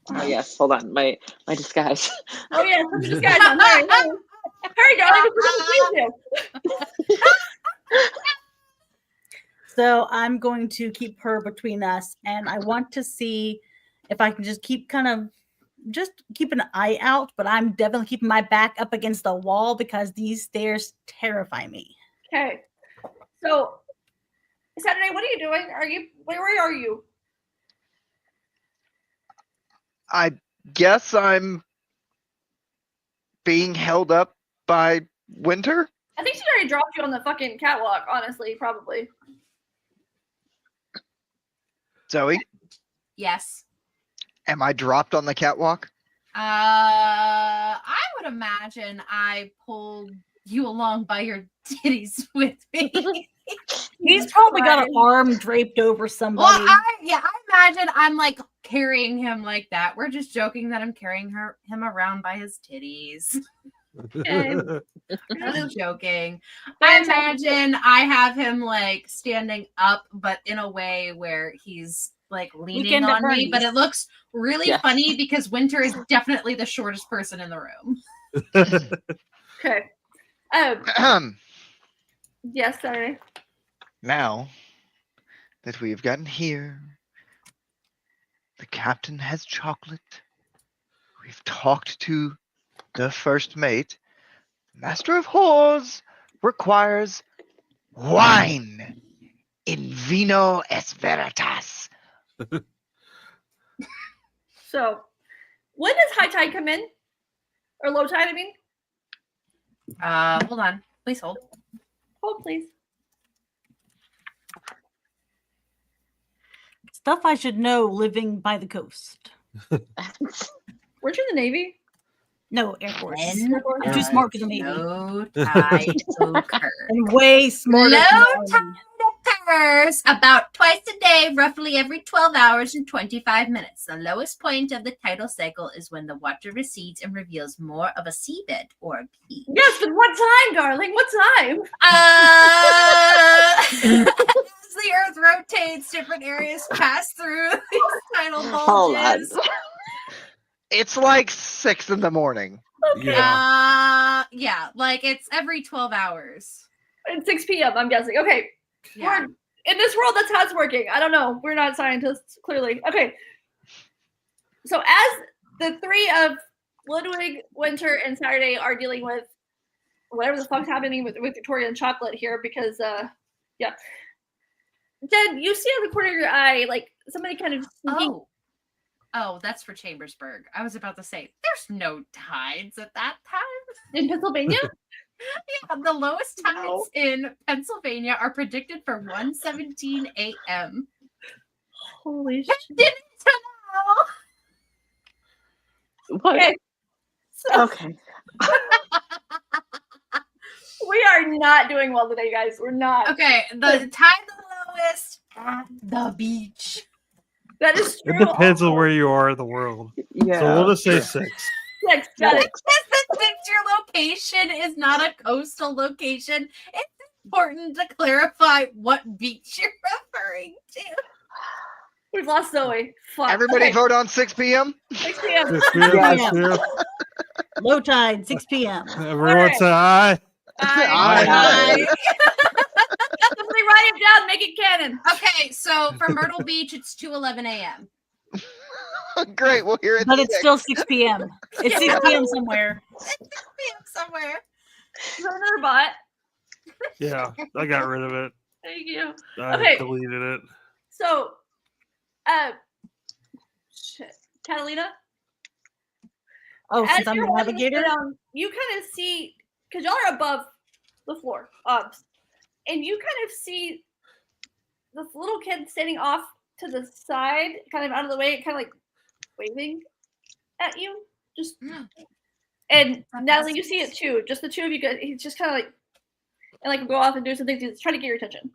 Oh yes, hold on. My disguise. Oh yeah, put this guy's on. Hurry, darling, we're going to So I'm going to keep her between us, and I want to see if I can just keep keep an eye out. But I'm definitely keeping my back up against the wall because these stairs terrify me. Okay. So Saturday, what are you doing? Where are you? I guess I'm being held up by Winter. I think she already dropped you on the fucking catwalk, honestly, probably. Zoe, Yes. am I dropped on the catwalk? I would imagine I pulled you along by your titties with me. He's probably got an arm draped over somebody. Well, I imagine I'm like carrying him like that. We're just joking that I'm carrying him around by his titties. Just joking. I imagine I have him like standing up, but in a way where he's like leaning Weekend at on me. But Bernie's. it looks really Yes. funny because Winter is definitely the shortest person in the room. Okay. Yes, Saturday. Now that we've gotten here, the captain has chocolate. We've talked to the first mate. Master of Whores requires wine in vino es veritas. So, when does high tide come in? Or low tide, I mean? Hold on. Please hold. Hold, please. Stuff I should know living by the coast. Weren't you in the Navy? No, Air Force. When I'm too smart for the Navy. low tide occur. I'm way smarter. than Low the Army. Occurs about twice a day, roughly every 12 hours and 25 minutes. The lowest point of the tidal cycle is when the water recedes and reveals more of a seabed or a beach. Yes, but what time, darling? What time? As the Earth rotates, different areas pass through these tidal Hold on. bulges. It's like 6 in the morning. Yeah. Yeah, like it's every 12 hours. At 6 p.m., I'm guessing. Okay. Yeah. We're, in this world, that's how it's working. I don't know. We're not scientists, clearly. Okay. So as the three of Ludwig, Winter, and Saturday are dealing with whatever the fuck's happening with Victoria and Chocolate here, because, yeah. Jen, you see out of the corner of your eye, like, somebody kind of sneaking. Oh, that's for Chambersburg. I was about to say, there's no tides at that time. In Pennsylvania? Yeah, the lowest tides No. in Pennsylvania are predicted for 1:17 a.m. Holy shit. Didn't know. What? Okay. So Okay. we are not doing well today, guys. We're not. Okay, the tide the lowest at the beach. That is true. It depends on where you are in the world. Yeah. So we'll just say 6. Yes, got it. Since your location is not a coastal location, it's important to clarify what beach you're referring to. We've lost Zoe. Fuck. Everybody Okay, vote on 6 p.m. 6 p.m. Yes. Low tide, 6 p.m. Everyone say aye. Aye. Somebody write it down, make it canon. Okay, so for Myrtle Beach, it's 2:11 a.m. Great, we'll hear it. But it's still 6 p.m. It's 6 p.m. somewhere. Somewhere. Is that another bot? Yeah, I got rid of it. Thank you. I Okay. deleted it. So, shit. Catalina, Oh, as since I'm you're the walking navigator? down you kind of see, because y'all are above the floor, and you kind of see this little kid standing off to the side, kind of out of the way, kind of like waving at you. Just and Natalie, you see it too. Just the two of you guys. He's just kind of like and like go off and do some things. He's trying to get your attention.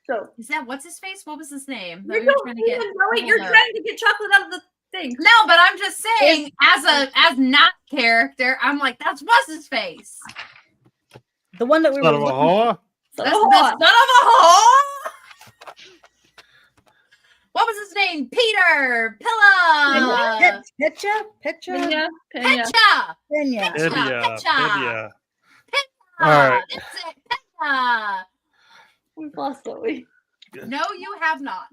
So Is that what's his face? What was his name? that you're, we were trying to get? you're trying to get chocolate out of the thing. No, but I'm just saying, as not character, I'm like, that's what's his face. The one that we Son were of a looking whore. That's the son of a whore. What was his name? Peter Pilla. Pecha. Pena. Pecha. Pena. Pedia. All right. That's it. Pecha. We've lost Zoe. No, you have not.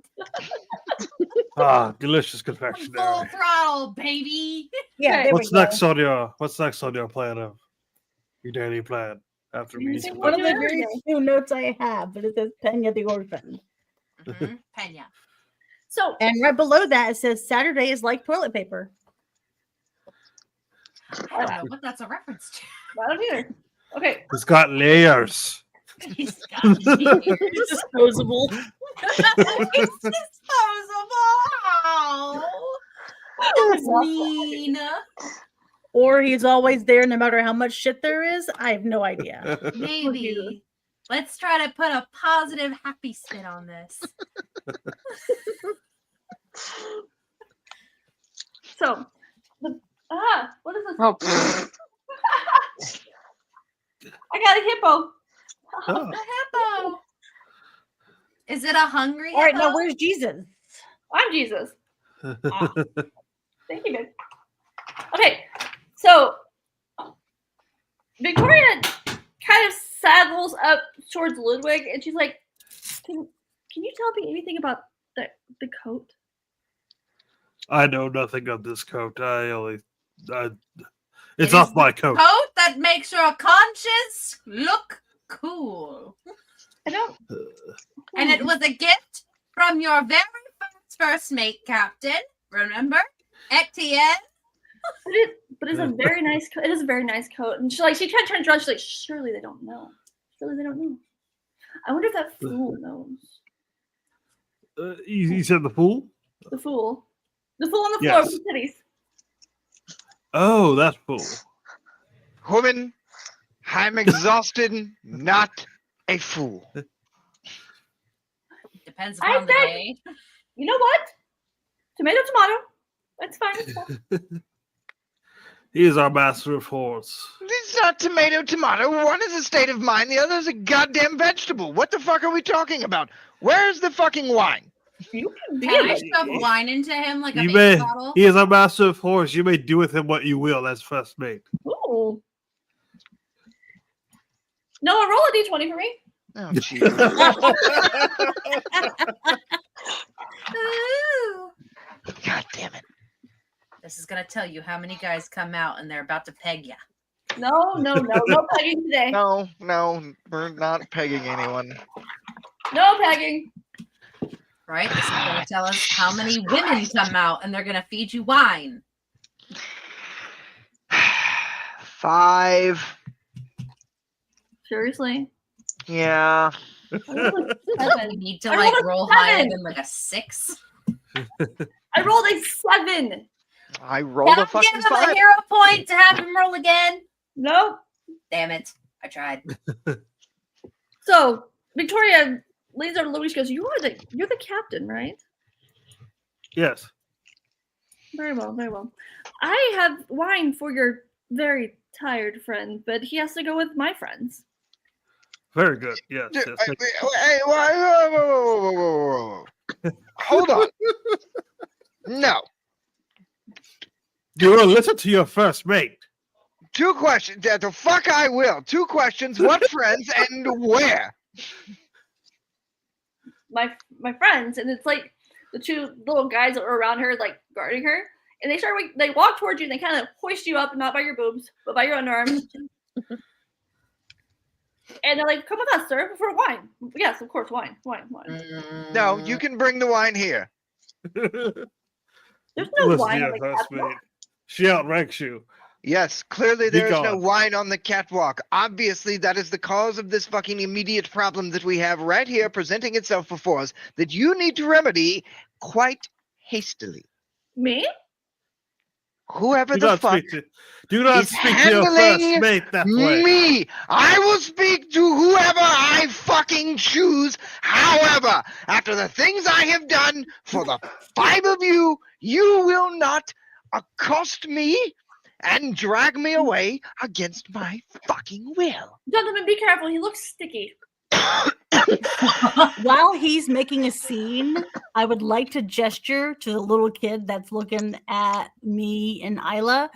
Ah, delicious Full confectionery. throttle, baby. Yeah, there What's we go. next on your plan of your daily plan after me? Music One of the Yeah. very few notes I have, but it says Pena the orphan. Mhm, Pena. So And right below that, it says Saturday is like toilet paper. I don't know what that's a reference to. I don't either. Okay. It's got layers. He's got me. It's disposable. It's disposable. That's mean. Or he's always there no matter how much shit there is. I have no idea. Maybe. Let's try to put a positive, happy spin on this. So what is this? Oh, I got a hippo. Oh. A hippo. Is it a hungry All right, hippo? now where's Jesus? I'm Jesus. Thank you, babe. Okay, so Victoria kind of saddles up towards Ludwig, and she's like, "Can you tell me anything about the coat?" I know nothing of this coat. It's It off is my coat. Coat that makes your conscience look cool. I don't. And it was a gift from your very first mate, Captain. Remember? Etienne? But it's a very nice coat. It is a very nice coat. And she kind of turns around. She's like, surely they don't know. Surely they don't know. I wonder if that fool knows. You said the fool? The fool. The fool on the floor Yes. with the titties. Oh, that fool. Woman, I'm exhausted, not a fool. Depends I upon the said- day. You know what? Tomato, tomato. That's fine. It's fine. He is our master of horse. It's not tomato. One is a state of mind, the other is a goddamn vegetable. What the fuck are we talking about? Where's the fucking wine? You can be Can I a shove wine into him like a You baby may. bottle? He is our master of horse. You may do with him what you will. That's first mate. Ooh. Noah, roll a d20 for me. Oh, Jesus. Ooh. God damn it. This is gonna tell you how many guys come out and they're about to peg you. No pegging today. No, we're not pegging anyone. No pegging. Right? This is gonna tell us how many women come out and they're gonna feed you wine. 5. Seriously. Yeah. I rolled a You 7. need to I like rolled a roll higher 7. than like a 6. I rolled a 7. I rolled a Don't fucking give him 5. a hero point to have him roll again. Nope. Damn it. I tried. So Victoria leans over to Louise. Goes, you're the captain, right? Yes. Very well, very well. I have wine for your very tired friend, but he has to go with my friends. Very good. Yes. Dude, yes. hey, whoa. Hold on. No. You will listen to your first mate. 2 questions. The fuck I will. 2 questions. What friends and where? My friends, and it's like the 2 little guys that were around her, like guarding her, and they walk towards you and they kind of hoist you up, not by your boobs, but by your underarms. And they're like, "Come with us, sir, for wine." Yes, of course, wine. No, you can bring the wine here. There's no Listen to wine your on the first castle. mate. She outranks you. Yes, clearly Be there is no gone. wine on the catwalk. Obviously, that is the cause of this fucking immediate problem that we have right here presenting itself before us that you need to remedy quite hastily. Me? Whoever Do the not fuck speak to. Do not is speak to your first handling mate that way. me, I will speak to whoever I fucking choose. However, after the things I have done for the 5 of you, you will not accost me and drag me away against my fucking will. Gentlemen, be careful. He looks sticky. While he's making a scene, I would like to gesture to the little kid that's looking at me and Isla,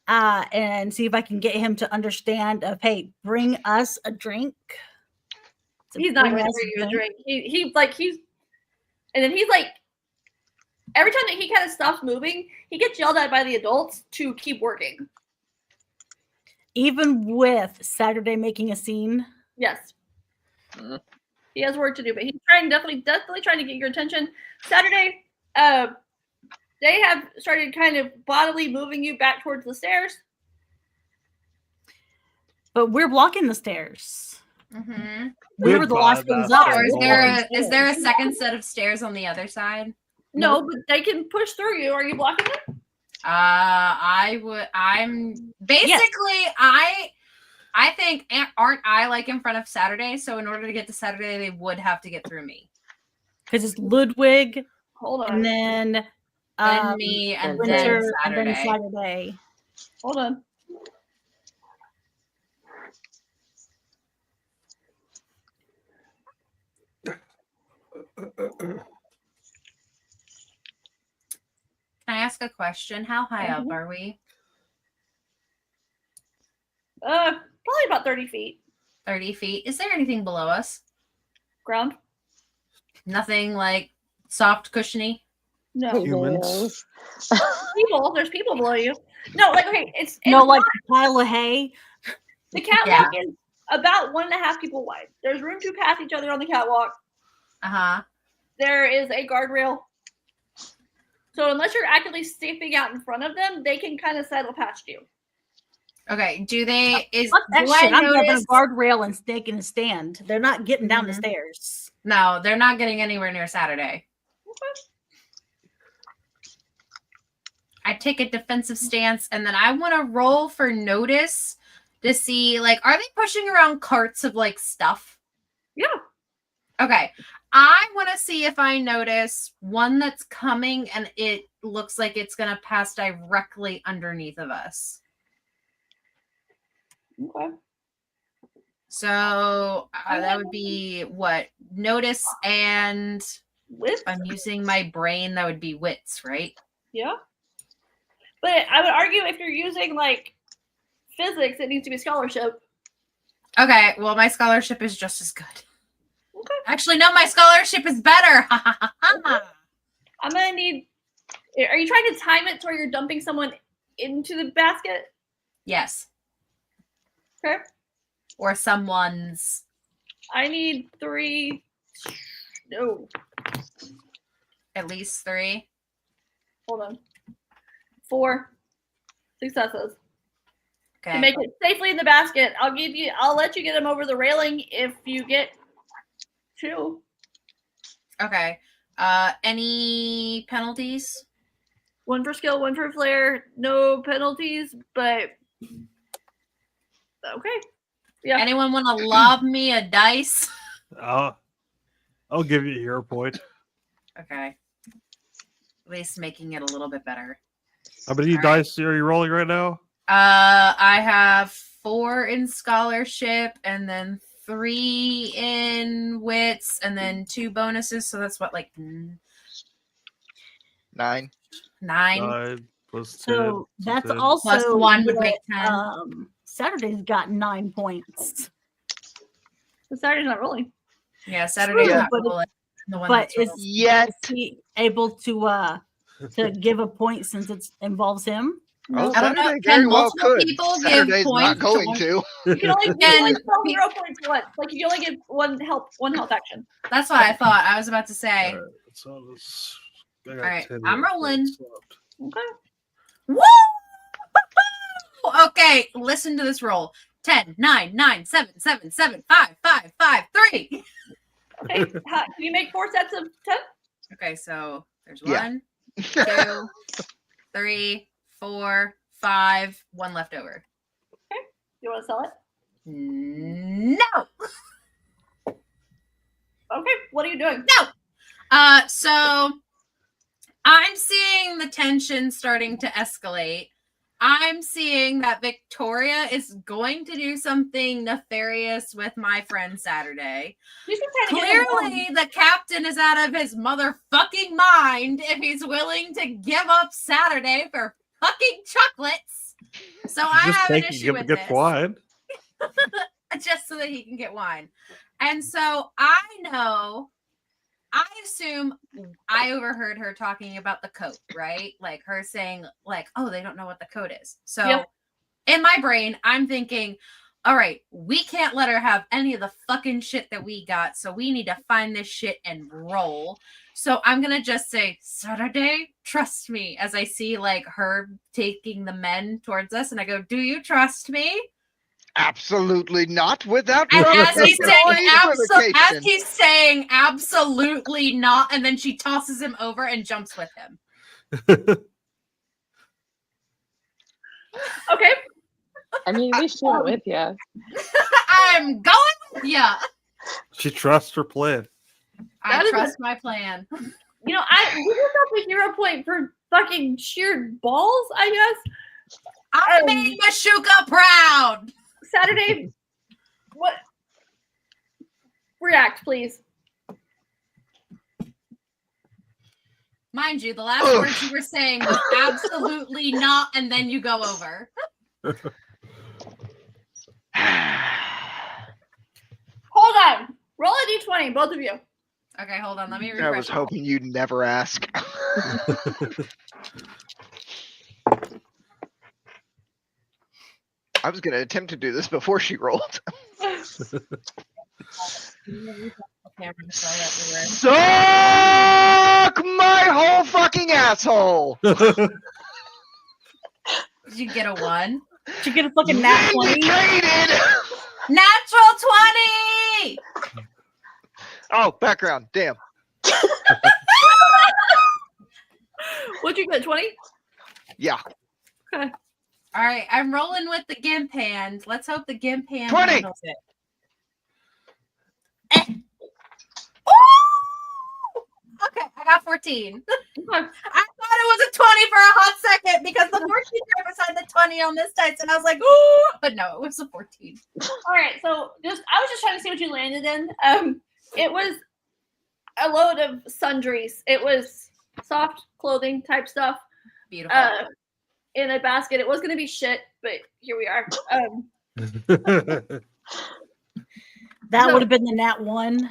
and see if I can get him to understand of, hey, bring us a drink. So He's not bring going to us bring you a drink. And then he's like, every time that he kind of stops moving, he gets yelled at by the adults to keep working. Even with Saturday making a scene. Yes. Mm. He has work to do, but he's definitely trying to get your attention. Saturday, they have started kind of bodily moving you back towards the stairs. But we're blocking the stairs. Mm-hmm. We were the last Goodbye, ones that's up. Or is Boy. there a second set of stairs on the other side? No, but they can push through you. Are you blocking them? I'm basically I think aren't I like in front of Saturday? So in order to get to Saturday, they would have to get through me. Because it's Ludwig, Hold on. and then Then me and Winter, then and then Saturday. Saturday. Hold on. Can I ask a question? How high up Mhm. are we? Probably about 30 feet. 30 feet. Is there anything below us? Ground? Nothing like soft, cushiony? No. Humans. People. There's people below you. No, like, okay, it's No, like not- a pile of hay. the catwalk is about 1.5 people wide. There's room to pass each other on the catwalk. Uh-huh. There is a guardrail. So unless you're actively stepping out in front of them, they can kind of settle past you. Okay. Do they is Fuck that do shit. I I'm grabbing a notice? guardrail and taking a stand. They're not getting down the Mhm. stairs. No, they're not getting anywhere near Saturday. I take a defensive stance and then I want to roll for notice to see, like, are they pushing around carts of like stuff? Yeah. Okay. I want to see if I notice one that's coming and it looks like it's going to pass directly underneath of us. Okay. So that would be what? Notice, and With if I'm using my brain, that would be wits, right? yeah. But I would argue if you're using like physics, it needs to be scholarship. Okay, well, my scholarship is just as good. Okay. Actually, no, my scholarship is better. I'm gonna need. Are you trying to time it to where you're dumping someone into the basket? Yes. Okay. Or someone's. I need 3. No, At least 3. hold on. 4 successes to Okay. make it safely in the basket. I'll let you get him over the railing if you get 2. Okay. Any penalties? 1 for skill, 1 for flair. No penalties, but okay. Yeah. Anyone want to lob me a dice? I'll give you a hero point. Okay. At least making it a little bit better. How many All right. dice are you rolling right now? I have 4 in scholarship and then 3 in wits and then 2 bonuses. So that's what, like 9. 9. 9 plus 10. So that's 10. also Plus 1 would what, make 10. Saturday's got 9 points. The Saturday's not rolling. Yeah, Saturday's Yeah. not But- rolling. The one but that's it's rolling. Yet. Is he able to give a point since it involves him? Oh, I don't know. Saturday Can very well multiple could. people give Saturday's points not to going one- to. You can only And- spell 0 points once. Like you can only give one health action. That's what I thought. I was about to say. Alright, so this, I got Alright, 10 I'm hero rolling. points left. Okay. Woo! Okay, listen to this roll. 10, 9, 9, 7, 7, 7, 5, 5, 5, 3. Okay, can you make 4 sets of 10? Okay, so there's Yeah. 1, 2, 3, 4, 5, 1 left over. You want to sell it? No. Okay, what are you doing? So I'm seeing the tension starting to escalate. I'm seeing that Victoria is going to do something nefarious with my friend Saturday. She's just trying to get him home. Clearly, the captain is out of his motherfucking mind if he's willing to give up Saturday for fucking chocolates. So I Just have an take issue it, with get this. wine. Just so that he can get wine. And so I assume I overheard her talking about the coat, right? Like her saying, like, oh, they don't know what the coat is. So Yep. in my brain, I'm thinking, all right, we can't let her have any of the fucking shit that we got. So we need to find this shit and roll. So I'm going to just say, Saturday, trust me, as I see like her taking the men towards us. And I go, do you trust me? Absolutely not. Without And further as he's equivocation. saying absolutely not, and then she tosses him over and jumps with him. Okay, I mean, we she went with you. I'm going with ya. She trusts her plan. That I is trust my plan. you know, give yourself a hero point for fucking sheer balls, I guess. I made Mashuka proud. Saturday, what? React, please. Mind you, the last words you were saying was absolutely not, and then you go over. Hold on. Roll a d20, both of you. Okay, hold on. Let me refresh. I was hoping you'd never ask. I was going to attempt to do this before she rolled. Suck my whole fucking asshole. Did you get a 1? Did you get a fucking nat 20? Vindicated! Natural 20! Oh, background. Damn. What'd you get, 20? Yeah. All right, I'm rolling with the gimp hand. Let's hope the gimp hand 20. handles it. Okay, I got 14. I thought it was a 20 for a hot second because the 14 right beside the 20 on this dice, and I was like, ooh, but no, it was a 14. All right, so I was just trying to see what you landed in. It was a load of sundries. It was soft clothing type stuff. Beautiful. In a basket. It was going to be shit, but here we are. That So- would have been the nat 1.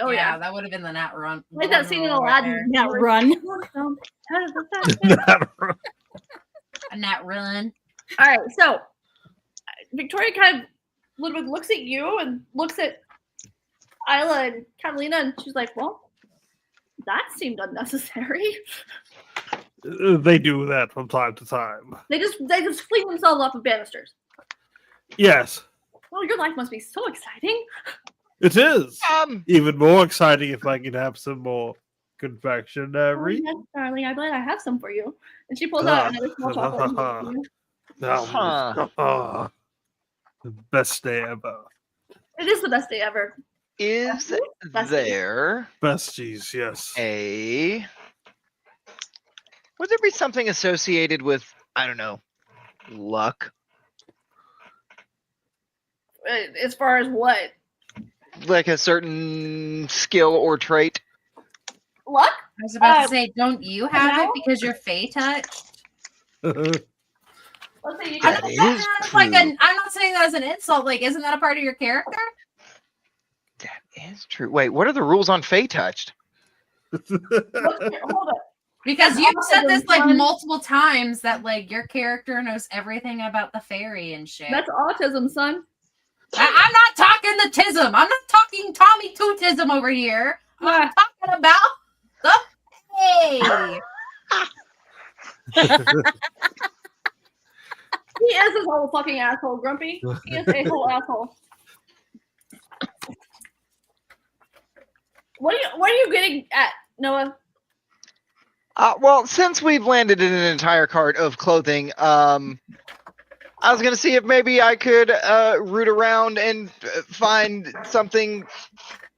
Oh yeah, that would have been the nat run. like that scene in roll right there. Aladdin. Nat run. A nat run. All right, so Victoria kind of a little bit looks at you and looks at Isla and Catalina, and she's like, "Well, that seemed unnecessary." They do that from time to time. They just fling themselves off of banisters. Yes, Well, your life must be so exciting. it is. Um, Even more exciting if I can have some more Oh, confectionery. yes, darling, I bet I have some for you. And she pulls out another small chocolate. and gives it to you. Huh. The best day ever. It is the best day ever. is That's- there Besties, yes. a... Would there be something associated with, I don't know, luck? As far as what? Like a certain skill or trait? Luck? I was about to say, don't you have it now? because you're Fey touched? Let's say you I'm That not, is saying that as like true. I'm not saying that as an insult. Like, isn't that a part of your character? That is true. Wait, what are the rules on Fey touched? Hold up. Because you've said this like Autism. multiple times that like your character knows everything about the fairy and shit. That's autism, son. I'm not talking the tism. I'm not talking Tommy Tootism over here. I'm talking about the Fae. He is a whole fucking asshole, Grumpy. He is a whole asshole. What are you getting at, Noah? Well, since we've landed in an entire cart of clothing, I was gonna see if maybe I could root around and find something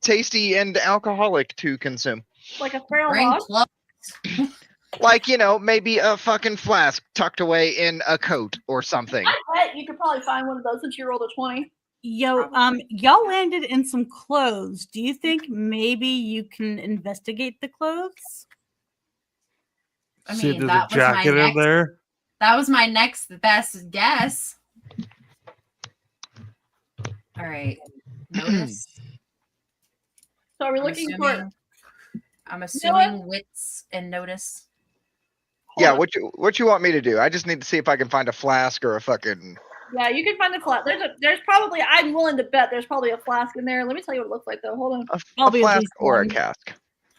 tasty and alcoholic to consume. Like a feral Bring hog? clothes. Like, maybe a fucking flask tucked away in a coat or something. I bet you could probably find one of those since you rolled a 20. Yo, y'all landed in some clothes. Do you think maybe you can investigate the clothes? I See if mean, there's a jacket in there. that was my next best guess. All right. Notice. So are we I'm looking for? assuming wits and notice. Yeah, Hold what you want me to do? I just need to see if I can find a flask or a fucking. Yeah, you can find the flask. There's probably. I'm willing to bet there's probably a flask in there. Let me tell you what it looks like though. Hold on. A Probably at flask least or a one. cask.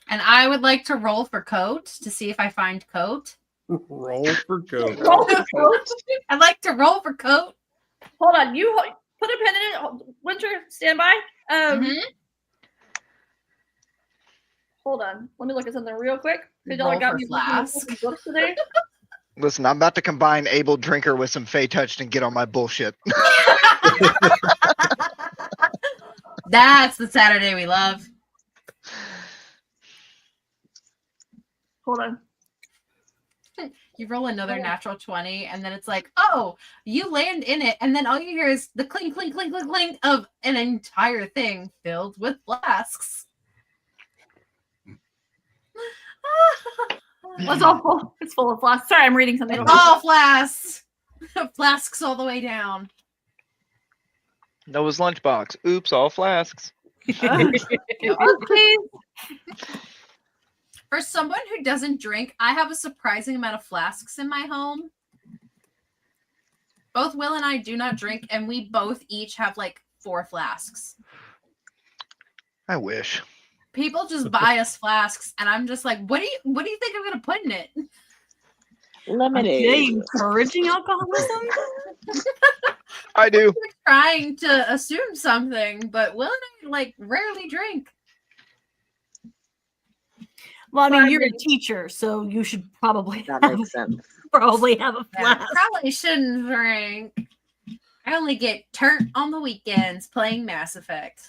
And I would like to roll for coat to see if I find coat. Roll for goat. Roll the coat. I'd like to roll for coat. Hold on. You put a pin in it. Winter, stand by. Mhm. Hold on. Let me look at something real quick. Because y'all Roll got for me looking at flask. fucking books today. Listen, I'm about to combine Able Drinker with some Fey Touched and get on my bullshit. That's the Saturday we love. Hold on. You roll another natural 20, and then it's like, oh, you land in it, and then all you hear is the clink, clink, clink, clink, clink of an entire thing filled with flasks. It's all full. It's full of flasks. Sorry, I'm reading something. It's all flasks. Flasks all the way down. Noah's lunchbox. Oops, all flasks. Okay. For someone who doesn't drink, I have a surprising amount of flasks in my home. Both Will and I do not drink, and we both each have like 4 flasks. I wish. People just buy us flasks, and I'm just like, what do you think I'm gonna put in it? Are Lemonade. they encouraging alcoholism? I do. We're trying to assume something, but Will and I like rarely drink. Well, I mean, Fine, you're a then. teacher, so you should probably That have, makes sense. probably have a Yeah, flask. probably shouldn't drink. I only get turnt on the weekends playing Mass Effect.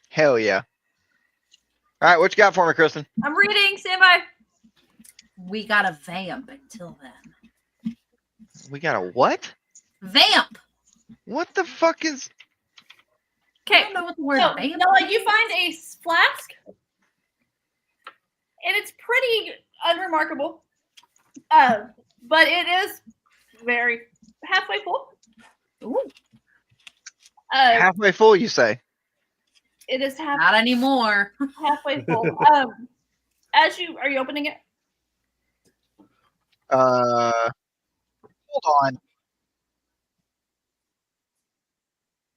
Hell yeah. All right, what you got for me, Kristen? I'm reading. Stand by. We got a vamp until then. We got a what? Vamp. What the fuck is? I Okay. don't know what the word So, vamp Noah, is. you find a flask, and it's pretty unremarkable, but it is very halfway full. Ooh, Halfway full, you say? It is not anymore. halfway full. Are you opening it? Hold on.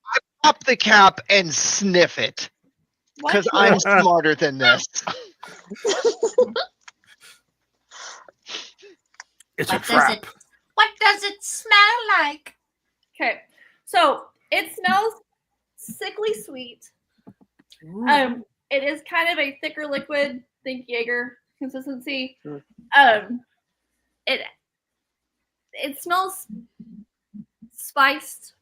I pop the cap and sniff it What? because I'm smarter than this. It's a What does trap. it? What does it smell like? Okay, so it smells sickly sweet. It is kind of a thicker liquid, think Jaeger consistency. Mm. It smells spiced.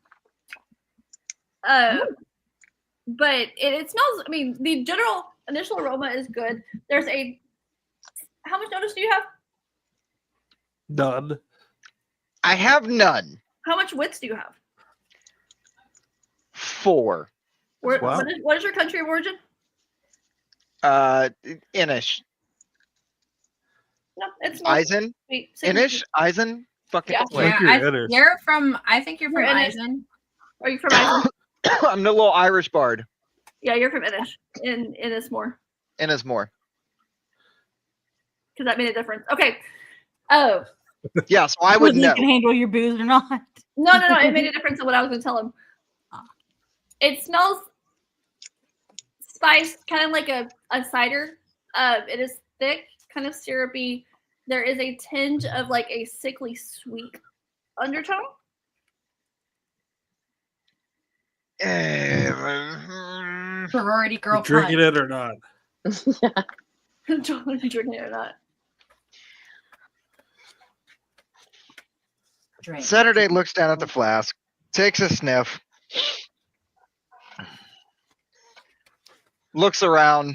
But it smells. I mean, the general initial aroma is good. There's a. How much notice do you have? None. I have none. How much wits do you have? 4. Wow. What is your country of origin? Inish. No, it smells Eisen? sweet. sickly Inish? sweet. Eisen? Fucking Yeah. Like Yeah, you're I, Inish. you're from. I think you're You're from Inish. Eisen. Are you from Iceland? I'm the little Irish bard. Yeah, you're from Inish in Innismore, Innismore. because that made a difference. Okay. Oh Yeah, so I would Whether you know. can handle your booze or not. no! It made a difference in what I was going to tell him. It smells spiced, kind of like a cider. It is thick, kind of syrupy. There is a tinge of like a sickly sweet undertone? Sorority girl You drinking punch. it or not? Don't drink it or not. Drink. Saturday looks down at the flask, takes a sniff, looks around.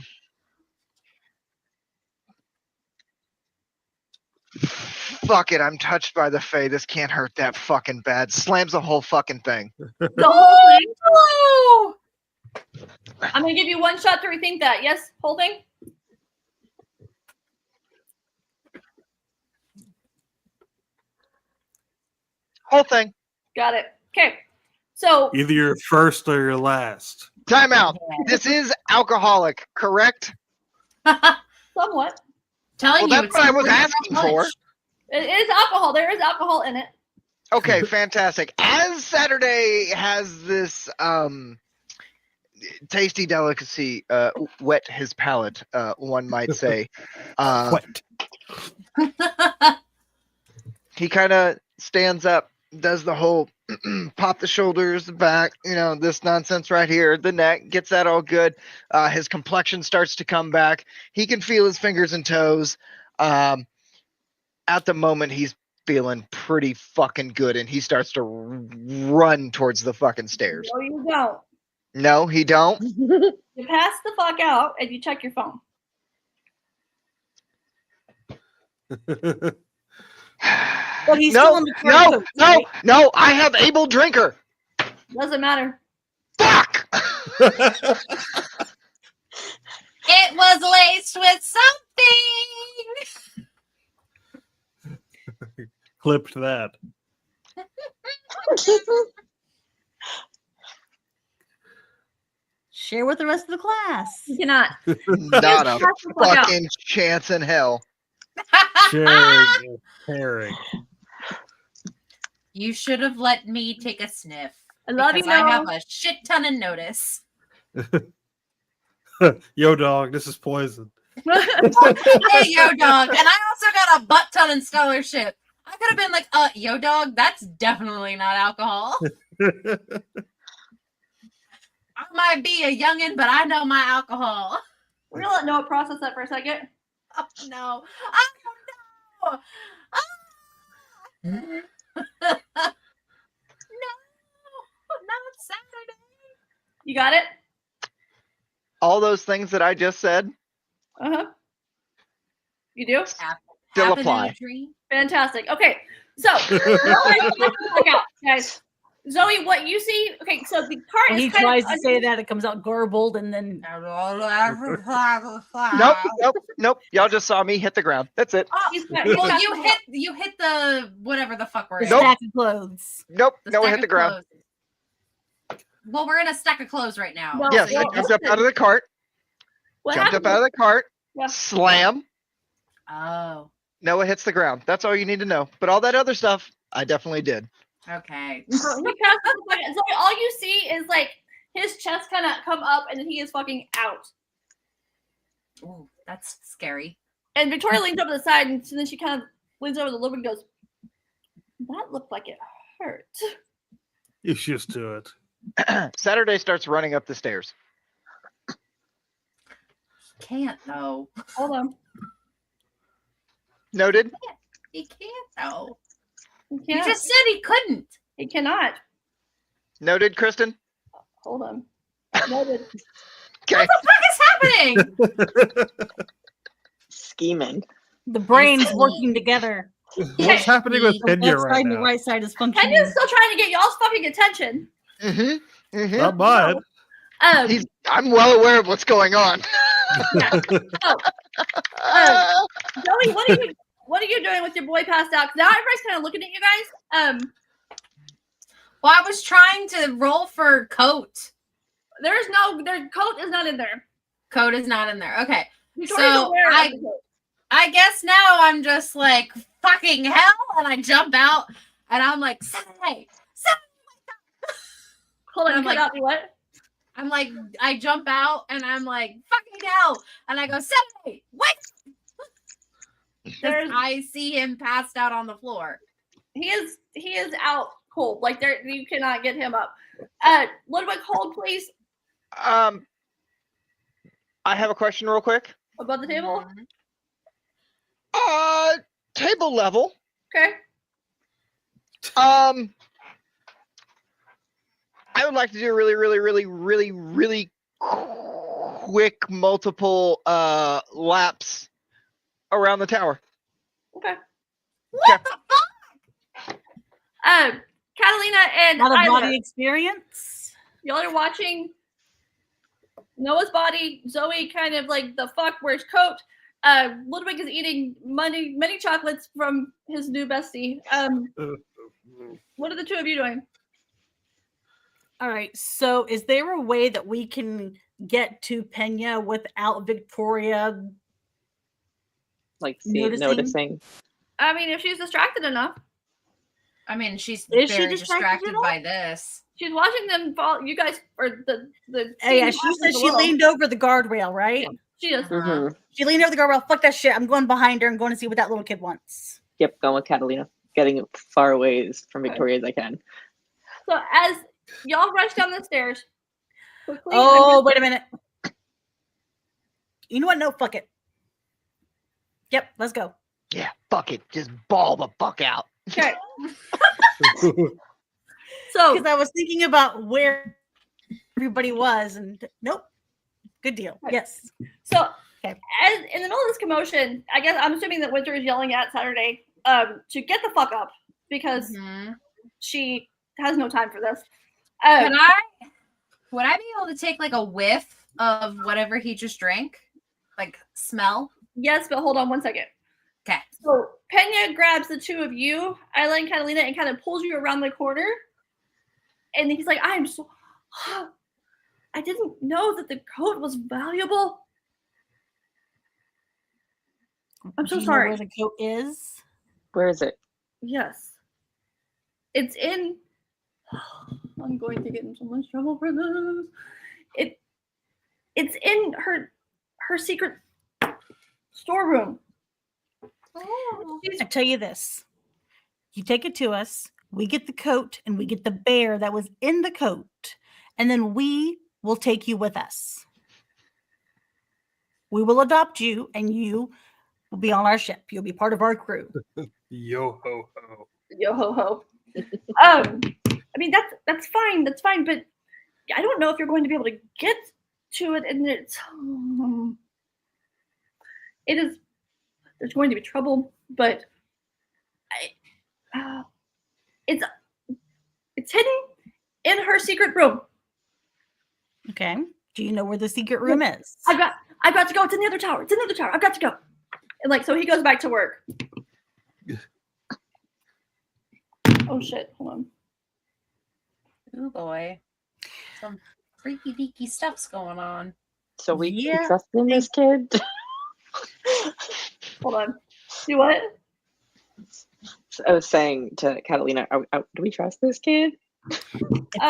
Fuck it, I'm touched by the Fae. This can't hurt that fucking bad. Slams the whole fucking thing. The whole thing? Oh! I'm gonna give you one shot to rethink that. Yes, whole thing? Whole thing. Got it. Okay. So Either your first or your last. Time out. This is alcoholic, correct? somewhat. Telling Well, you, that's it's what I was sorority asking girl for. punch. It is alcohol. There is alcohol in it. Okay, fantastic. As Saturday has this tasty delicacy wet his palate, one might say. What? He kind of stands up, does the whole pop the shoulders, the back, this nonsense right here, the neck, gets that all good. His complexion starts to come back. He can feel his fingers and toes. At the moment, he's feeling pretty fucking good, and he starts to run towards the fucking stairs. No, you don't. No, he don't. You pass the fuck out and you check your phone. But he's no, still in the no, cartoon, no, right? no. I have able drinker. Doesn't matter. Fuck. It was laced with something. Clipped that. Share with the rest of the class. You cannot. Not a Pass the fuck out. fucking chance in hell. Sharing is caring. You should have let me take a sniff. I love you, because I have Noah. a shit ton of notice. Yo, dog, this is poison. Hey, yo, dog. And I also got a butt ton in scholarship. I could have been like, yo, dog, that's definitely not alcohol. I might be a youngin', but I know my alcohol. We're gonna let Noah process that for a second. Oh, no. I don't know. No, not Saturday. You got it? All those things that I just said Uh-huh. You do? still Happened in a apply. dream. Fantastic. Okay. So look out, guys. Zoe, what you see? Okay, so the cart When is he kind tries of to say that, it comes out garbled, and then Nope. Y'all just saw me hit the ground. That's it. He's Well, you hit the whatever the fuck we're the in. Nope. stack of clothes. Nope. The No one stack hit the of ground. clothes. Well, we're in a stack of clothes right now. No. Yes, well, I jumped up listen. out of the cart. What Jumped happened? up out of the cart. Yeah. Slam. Oh, Noah hits the ground. That's all you need to know. But all that other stuff, I definitely did. okay. So he passes the fucking- Zoe, all you see is like his chest kind of come up and then he is fucking out. Ooh, that's scary. And Victoria leans over the side and then she kind of leans over the lip and goes, that looked like it hurt. He's used to it. Saturday starts running up the stairs. Can't though. Hold on. Noted. He can't though. He You can't. just said he couldn't. He cannot. Noted, Kristen. Hold on. Noted. Okay. What the fuck is happening? Scheming. The brains see. working together. What's happening with The The Kenya left right side and the now? right side is functioning. Kenya's still trying to get y'all's fucking attention. Mm-hmm. Mm-hmm. Not mine. I'm well aware of what's going on. Zoe, what are you doing with your boy passed out? 'Cause now everybody's kind of looking at you guys. Well, I was trying to roll for coat. Their coat is not in there. Coat is not in there. Okay. Victoria's So, aware of I- the coat. I guess now I'm just like, fucking hell. And I jump out and I'm like, Saturday. Hold on, I'm you cut like- out the what? I'm like, I jump out and I'm like, fucking hell. And I go, Saturday, what? There's I see him passed out on the floor. He is out cold. Like there, you cannot get him up. Ludwig, hold please I have a question real quick. above the table. Table level. Okay. I would like to do a really quick multiple laps around the tower. Okay. Okay. Catalina and Not a Isla, body experience. y'all are watching Noah's body. Zoe kind of like the fuck, where's coat? Ludwig is eating many chocolates from his new bestie. What are the two of you doing? All right. So, is there a way that we can get to Pena without Victoria? Like Noticing? noticing. I mean, if she's distracted enough, I mean, she's Is she very distracted distracted at all? by this. she's watching them fall. You guys, or the Yeah, team she watching said the she willow. leaned over the guardrail, right? Yeah. She is. Mhm. She leaned over the guardrail. Fuck that shit. I'm going behind her. I'm going to see what that little kid wants. Yep, going with Catalina. Getting far away from Victoria as I can. So as y'all rush down the stairs, quickly. Oh, wait a minute. You know what? No, fuck it. Yep, let's go. Yeah, fuck it. Just ball the fuck out. Okay. So Because I was thinking about where everybody was, and nope. Good deal. Right. Yes. So, Okay. as in the middle of this commotion, I guess I'm assuming that Winter is yelling at Saturday to get the fuck up because Mhm. she has no time for this. Would I be able to take like a whiff of whatever he just drank? Like smell? Yes, but hold on one second. Okay. So Pena grabs the two of you, Isla and Catalina, and kind of pulls you around the corner. And he's like, I am so. I didn't know that the coat was valuable. I'm so Do you know sorry. where the coat is? Where is it? Yes. It's in. I'm going to get in so much trouble for this. It's in her secret storeroom. I tell you this. You take it to us, we get the coat, and we get the bear that was in the coat, and then we will take you with us. We will adopt you, and you will be on our ship. You'll be part of our crew. Yo ho ho. Yo ho ho. I mean that's fine. That's fine, but I don't know if you're going to be able to get to it, and it is. There's going to be trouble, but it's hidden in her secret room. Okay. Do you know where the secret room is? I've got to go. It's in the other tower. It's in the other tower. I've got to go. And like so, he goes back to work. Oh shit! Hold on. Oh boy. Some freaky deaky stuff's going on. So we Yeah. can trust in this kid? Hold on. Do what? I was saying to Catalina, do we trust this kid? If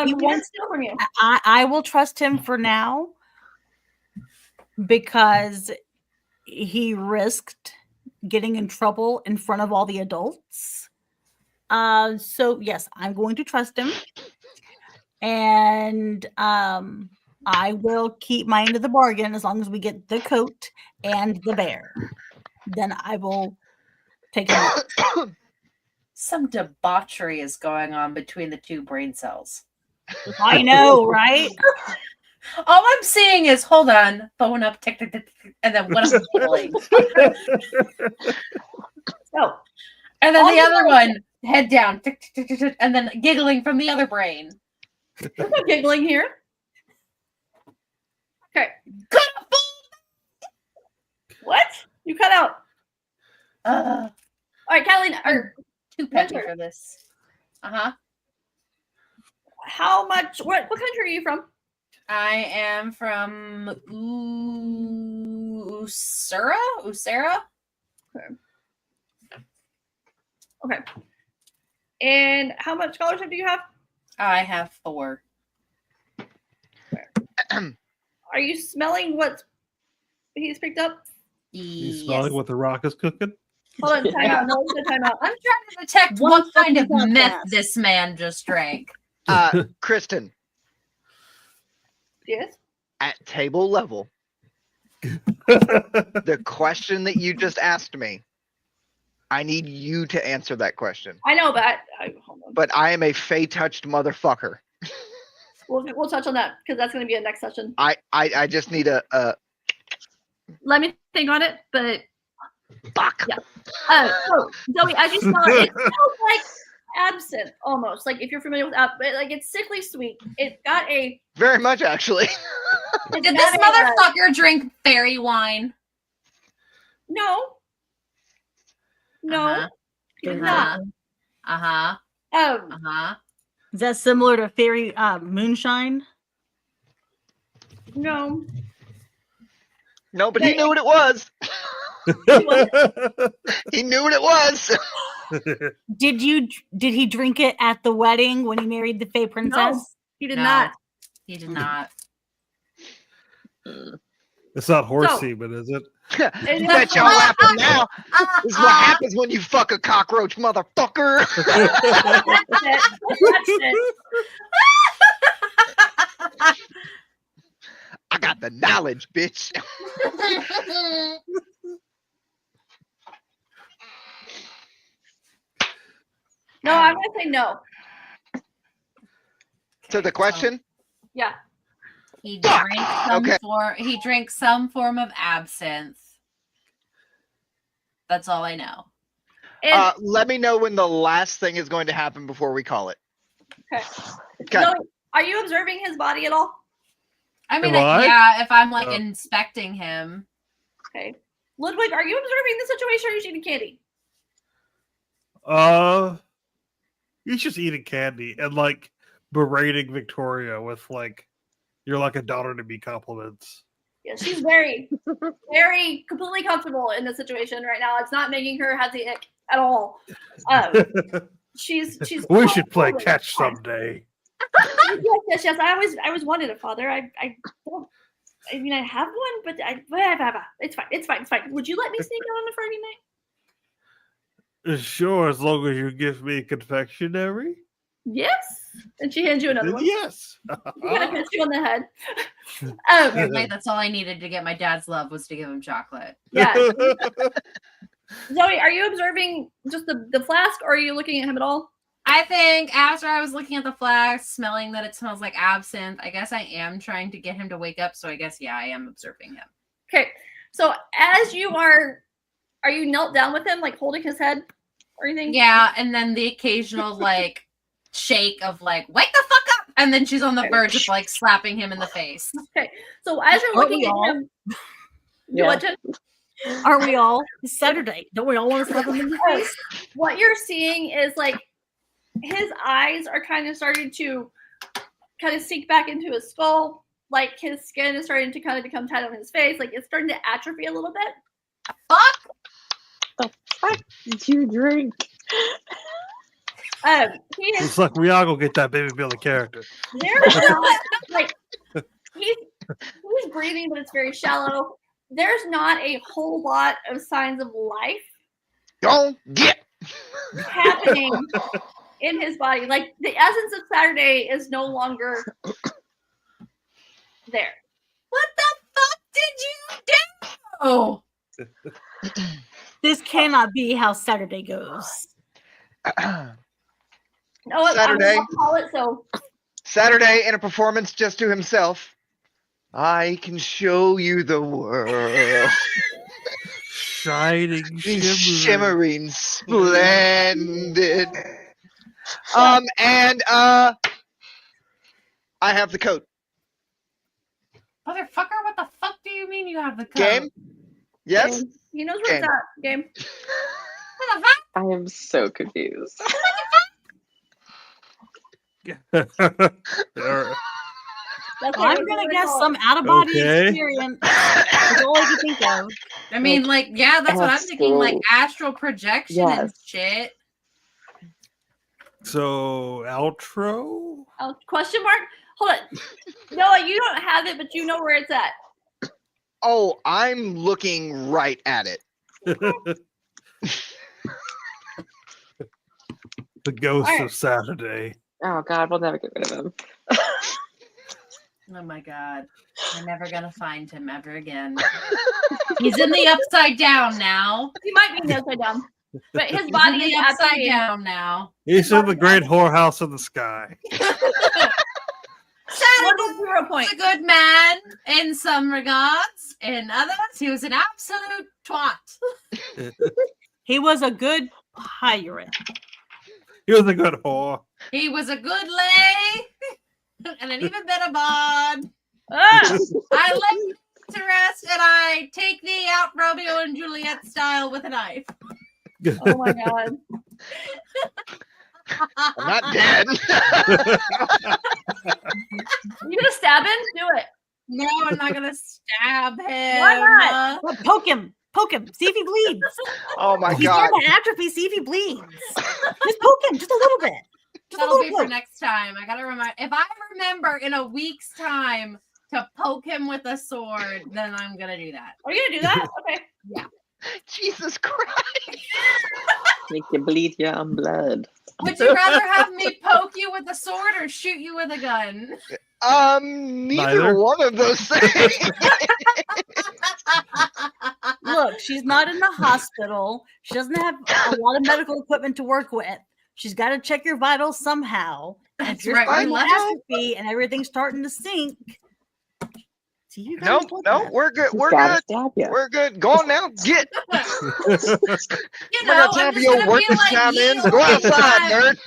he One wants, steal from you. I will trust him for now because he risked getting in trouble in front of all the adults. So yes, I'm going to trust him, and I will keep my end of the bargain as long as we get the coat and the bear. Then I will take him. Some debauchery is going on between the two brain cells. I know, right? All I'm seeing is hold on, phone up, tick, tick, tick, tick, and then one of them giggling. So And then All the you other know- one, head down, tick, tick, tick, tick, tick, and then giggling from the other brain. there's no giggling here. Okay. What? You cut out. All right, Catalina. Or Too peppy Winter. for this. Uh-huh. how much? What country are you from? I am from Usera? Okay. And how much scholarship do you have? I have 4. Are you smelling what he's picked up? You smelling Yes. what the rock is cooking? Hold on, time out. No, it's a time out. I'm trying to detect One what kind of fucking meth podcast. this man just drank. Kristen, Yes. at table level, the question that you just asked me, I need you to answer that question. I know, but hold on. But I am a Fey touched motherfucker. We'll touch on that because that's going to be a next session. I just need a Let me think on it, but fuck. Yeah. So Zoe, as you smell it, it smells like absinthe almost. Like if you're familiar with like it's sickly sweet. It's got a. Very much actually. It's Did got this a, motherfucker drink fairy wine? No. No. Uh-huh. He did not. Uh-huh. Um. Is that similar to fairy moonshine? No. No, but he knew what it was. He knew what it was. Did he drink it at the wedding when he married the Fey princess? He did No. not. He did not. It's not horse So- semen, is it? You bet y'all laughing now. This is what happens when you fuck a cockroach, motherfucker. That's it. That's it. I got the knowledge, bitch. No, I'm gonna say no. So the question? Yeah. He Fuck. drank some Okay. he drank some form of absinthe. That's all I know. And Let me know when the last thing is going to happen before we call it. okay. Okay. Zoe, are you observing his body at all? I mean, Am I? yeah, if I'm like Oh. inspecting him. Okay. Ludwig, are you observing the situation or are you eating candy? He's just eating candy and like berating Victoria with like, "You're like a daughter to me" compliments. Yeah, she's very, very completely comfortable in this situation right now. It's not making her have the ick at all. She's. We should play totally catch fine. someday. Yes. I always wanted a father. I don't. I mean, I have one, but it's fine. It's fine. Would you let me sneak out on a Friday night? Sure, as long as you give me a confectionery. Yes. And she hands you another Then one. yes. She kind of hits you on the head. Wait, that's all I needed to get my dad's love was to give him chocolate. Yeah. Zoe, are you observing just the flask, or are you looking at him at all? I think after I was looking at the flask, smelling that it smells like absinthe, I guess I am trying to get him to wake up. So I guess, yeah, I am observing him. Okay. So as you are you knelt down with him, like holding his head or anything? Yeah, and then the occasional like shake of like, wake the fuck up! And then she's on the verge of like slapping him in the face. Okay. So as you're Aren't looking we at all? him, Yeah. what, Jen? Aren't we all? It's Saturday. Don't we all want to slap him in the Oh, face? what you're seeing is like his eyes are kind of starting to kind of sink back into his skull. Like his skin is starting to kind of become tight on his face. Like it's starting to atrophy a little bit. Fuck did you drink? He is Looks like we all gonna get that baby Billy character. there's not like he's breathing, but it's very shallow. There's not a whole lot of signs of life Don't get. happening in his body. Like the essence of Saturday is no longer there. What the fuck did you do? Oh, This cannot be how Saturday goes. No, Saturday. I'll call it so. Saturday in a performance just to himself. I can show you the world. Shining, Shimmering, splendid. And I have the coat. motherfucker! What the fuck do you mean you have the code? Game? Yes? Game. He knows where it's at. Game. What the fuck? I am so confused. Or- That's what I'm we're gonna gonna guess call some it. out of body Okay. experience. That's all I can think of. I mean, like, yeah, that's what I'm thinking. Like astral projection and Yes. shit. so outro. Oh, question mark? Hold on. Noah, you don't have it, but you know where it's at. Oh, I'm looking right at it. The ghost Alright. of Saturday. Oh God, we'll never get rid of him. Oh my god. We're never gonna find him ever again. He's in the upside down now. He might be in the upside down, but his He's in body the is at the upside end. down now. He's in the great whorehouse in the sky. Level 0 point. He's a good man in some regards. In others, he was an absolute twat. He was a good pirate. He was a good whore. He was a good lay and an even better bard. Ah! I lay to rest and I take thee out Romeo and Juliet style with a knife. Oh my god. I'm not dead. You gonna stab him? Do it. No, I'm not gonna stab him. Why not? Well, poke him. Poke him. See if he bleeds. Oh my He's god. starting to atrophy. See if he bleeds. Just poke him just a little bit. Just a That'll little be for poke. next time. I gotta remind. If I remember in a week's time to poke him with a sword, then I'm gonna do that. Are you gonna do that? Okay. Jesus Christ. Make you bleed your own blood. Would you rather have me poke you with a sword or shoot you with a gun? Neither Neither. one of those things. Look, she's not in the hospital. She doesn't have a lot of medical equipment to work with. She's got to check your vitals somehow. And if That's you're right, starting to we left- atrophy and everything's starting to sink. See, you Nope, gotta look nope, at we're good. He's We're gotta good. stab you. We're good. Go on now. Get. You We're know, not time I'm for just your gonna work be this like time in. you Go all the outside, time. nerd.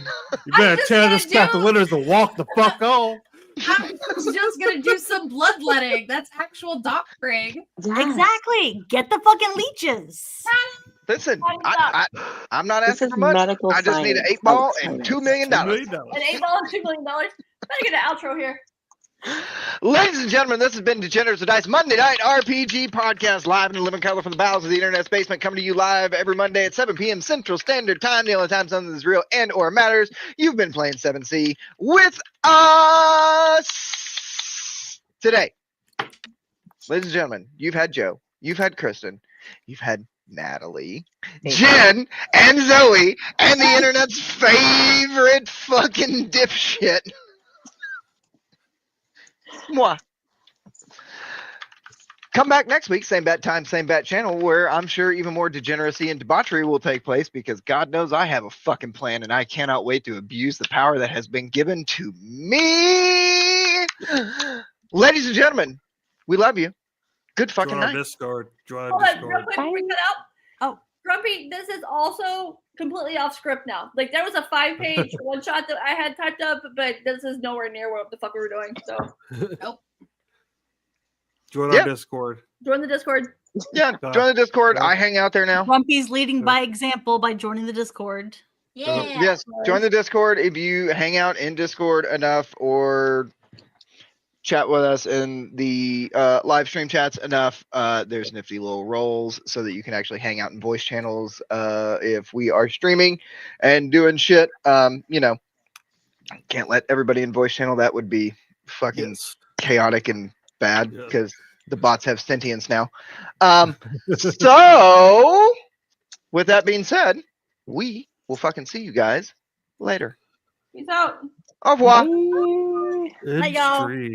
You better just tell gonna this Captain do- Winters to walk the fuck on. I'm just gonna do some bloodletting. That's actual doctoring. Yes. exactly. Get the fucking leeches. Listen, Stop. I'm not This asking is for much. medical I just need an science. 8-ball Science. and $2 million. An $8 and $2 million. Better get an outro here. Ladies and gentlemen, this has been Degenerates of Dice Monday Night RPG Podcast, live in the living color from the bowels of the internet's basement, coming to you live every Monday at 7 p.m. Central Standard Time. The only time something is real and or matters. You've been playing 7C with us today. Ladies and gentlemen, you've had Joe, you've had Kristen, you've had Natalie, Jen, and Zoe, and the internet's favorite fucking dipshit. Mwah. Come back next week, same bat time, same bat channel, where I'm sure even more degeneracy and debauchery will take place because God knows I have a fucking plan and I cannot wait to abuse the power that has been given to me. Ladies and gentlemen, we love you. Good fucking Join our night. Discord. Join Hold our on, real Discord. quick, before we cut out. Oh. Grumpy, this is also completely off script now. Like, there was a 5-page one shot that I had typed up, but this is nowhere near what the fuck we were doing. So, Join Yeah. our Discord. join the Discord. Yeah, join the Discord. Yeah. I hang out there now. Grumpy's leading by example by joining the Discord. Yeah. Yes, join the Discord if you hang out in Discord enough or chat with us in the live stream chats enough. There's nifty little roles so that you can actually hang out in voice channels if we are streaming and doing shit. You know, can't let everybody in voice channel. That would be fucking Yes. chaotic and bad Yeah. because the bots have sentience now. So, with that being said, we will fucking see you guys later. Peace out. Au revoir. Bye. It's y'all. tree.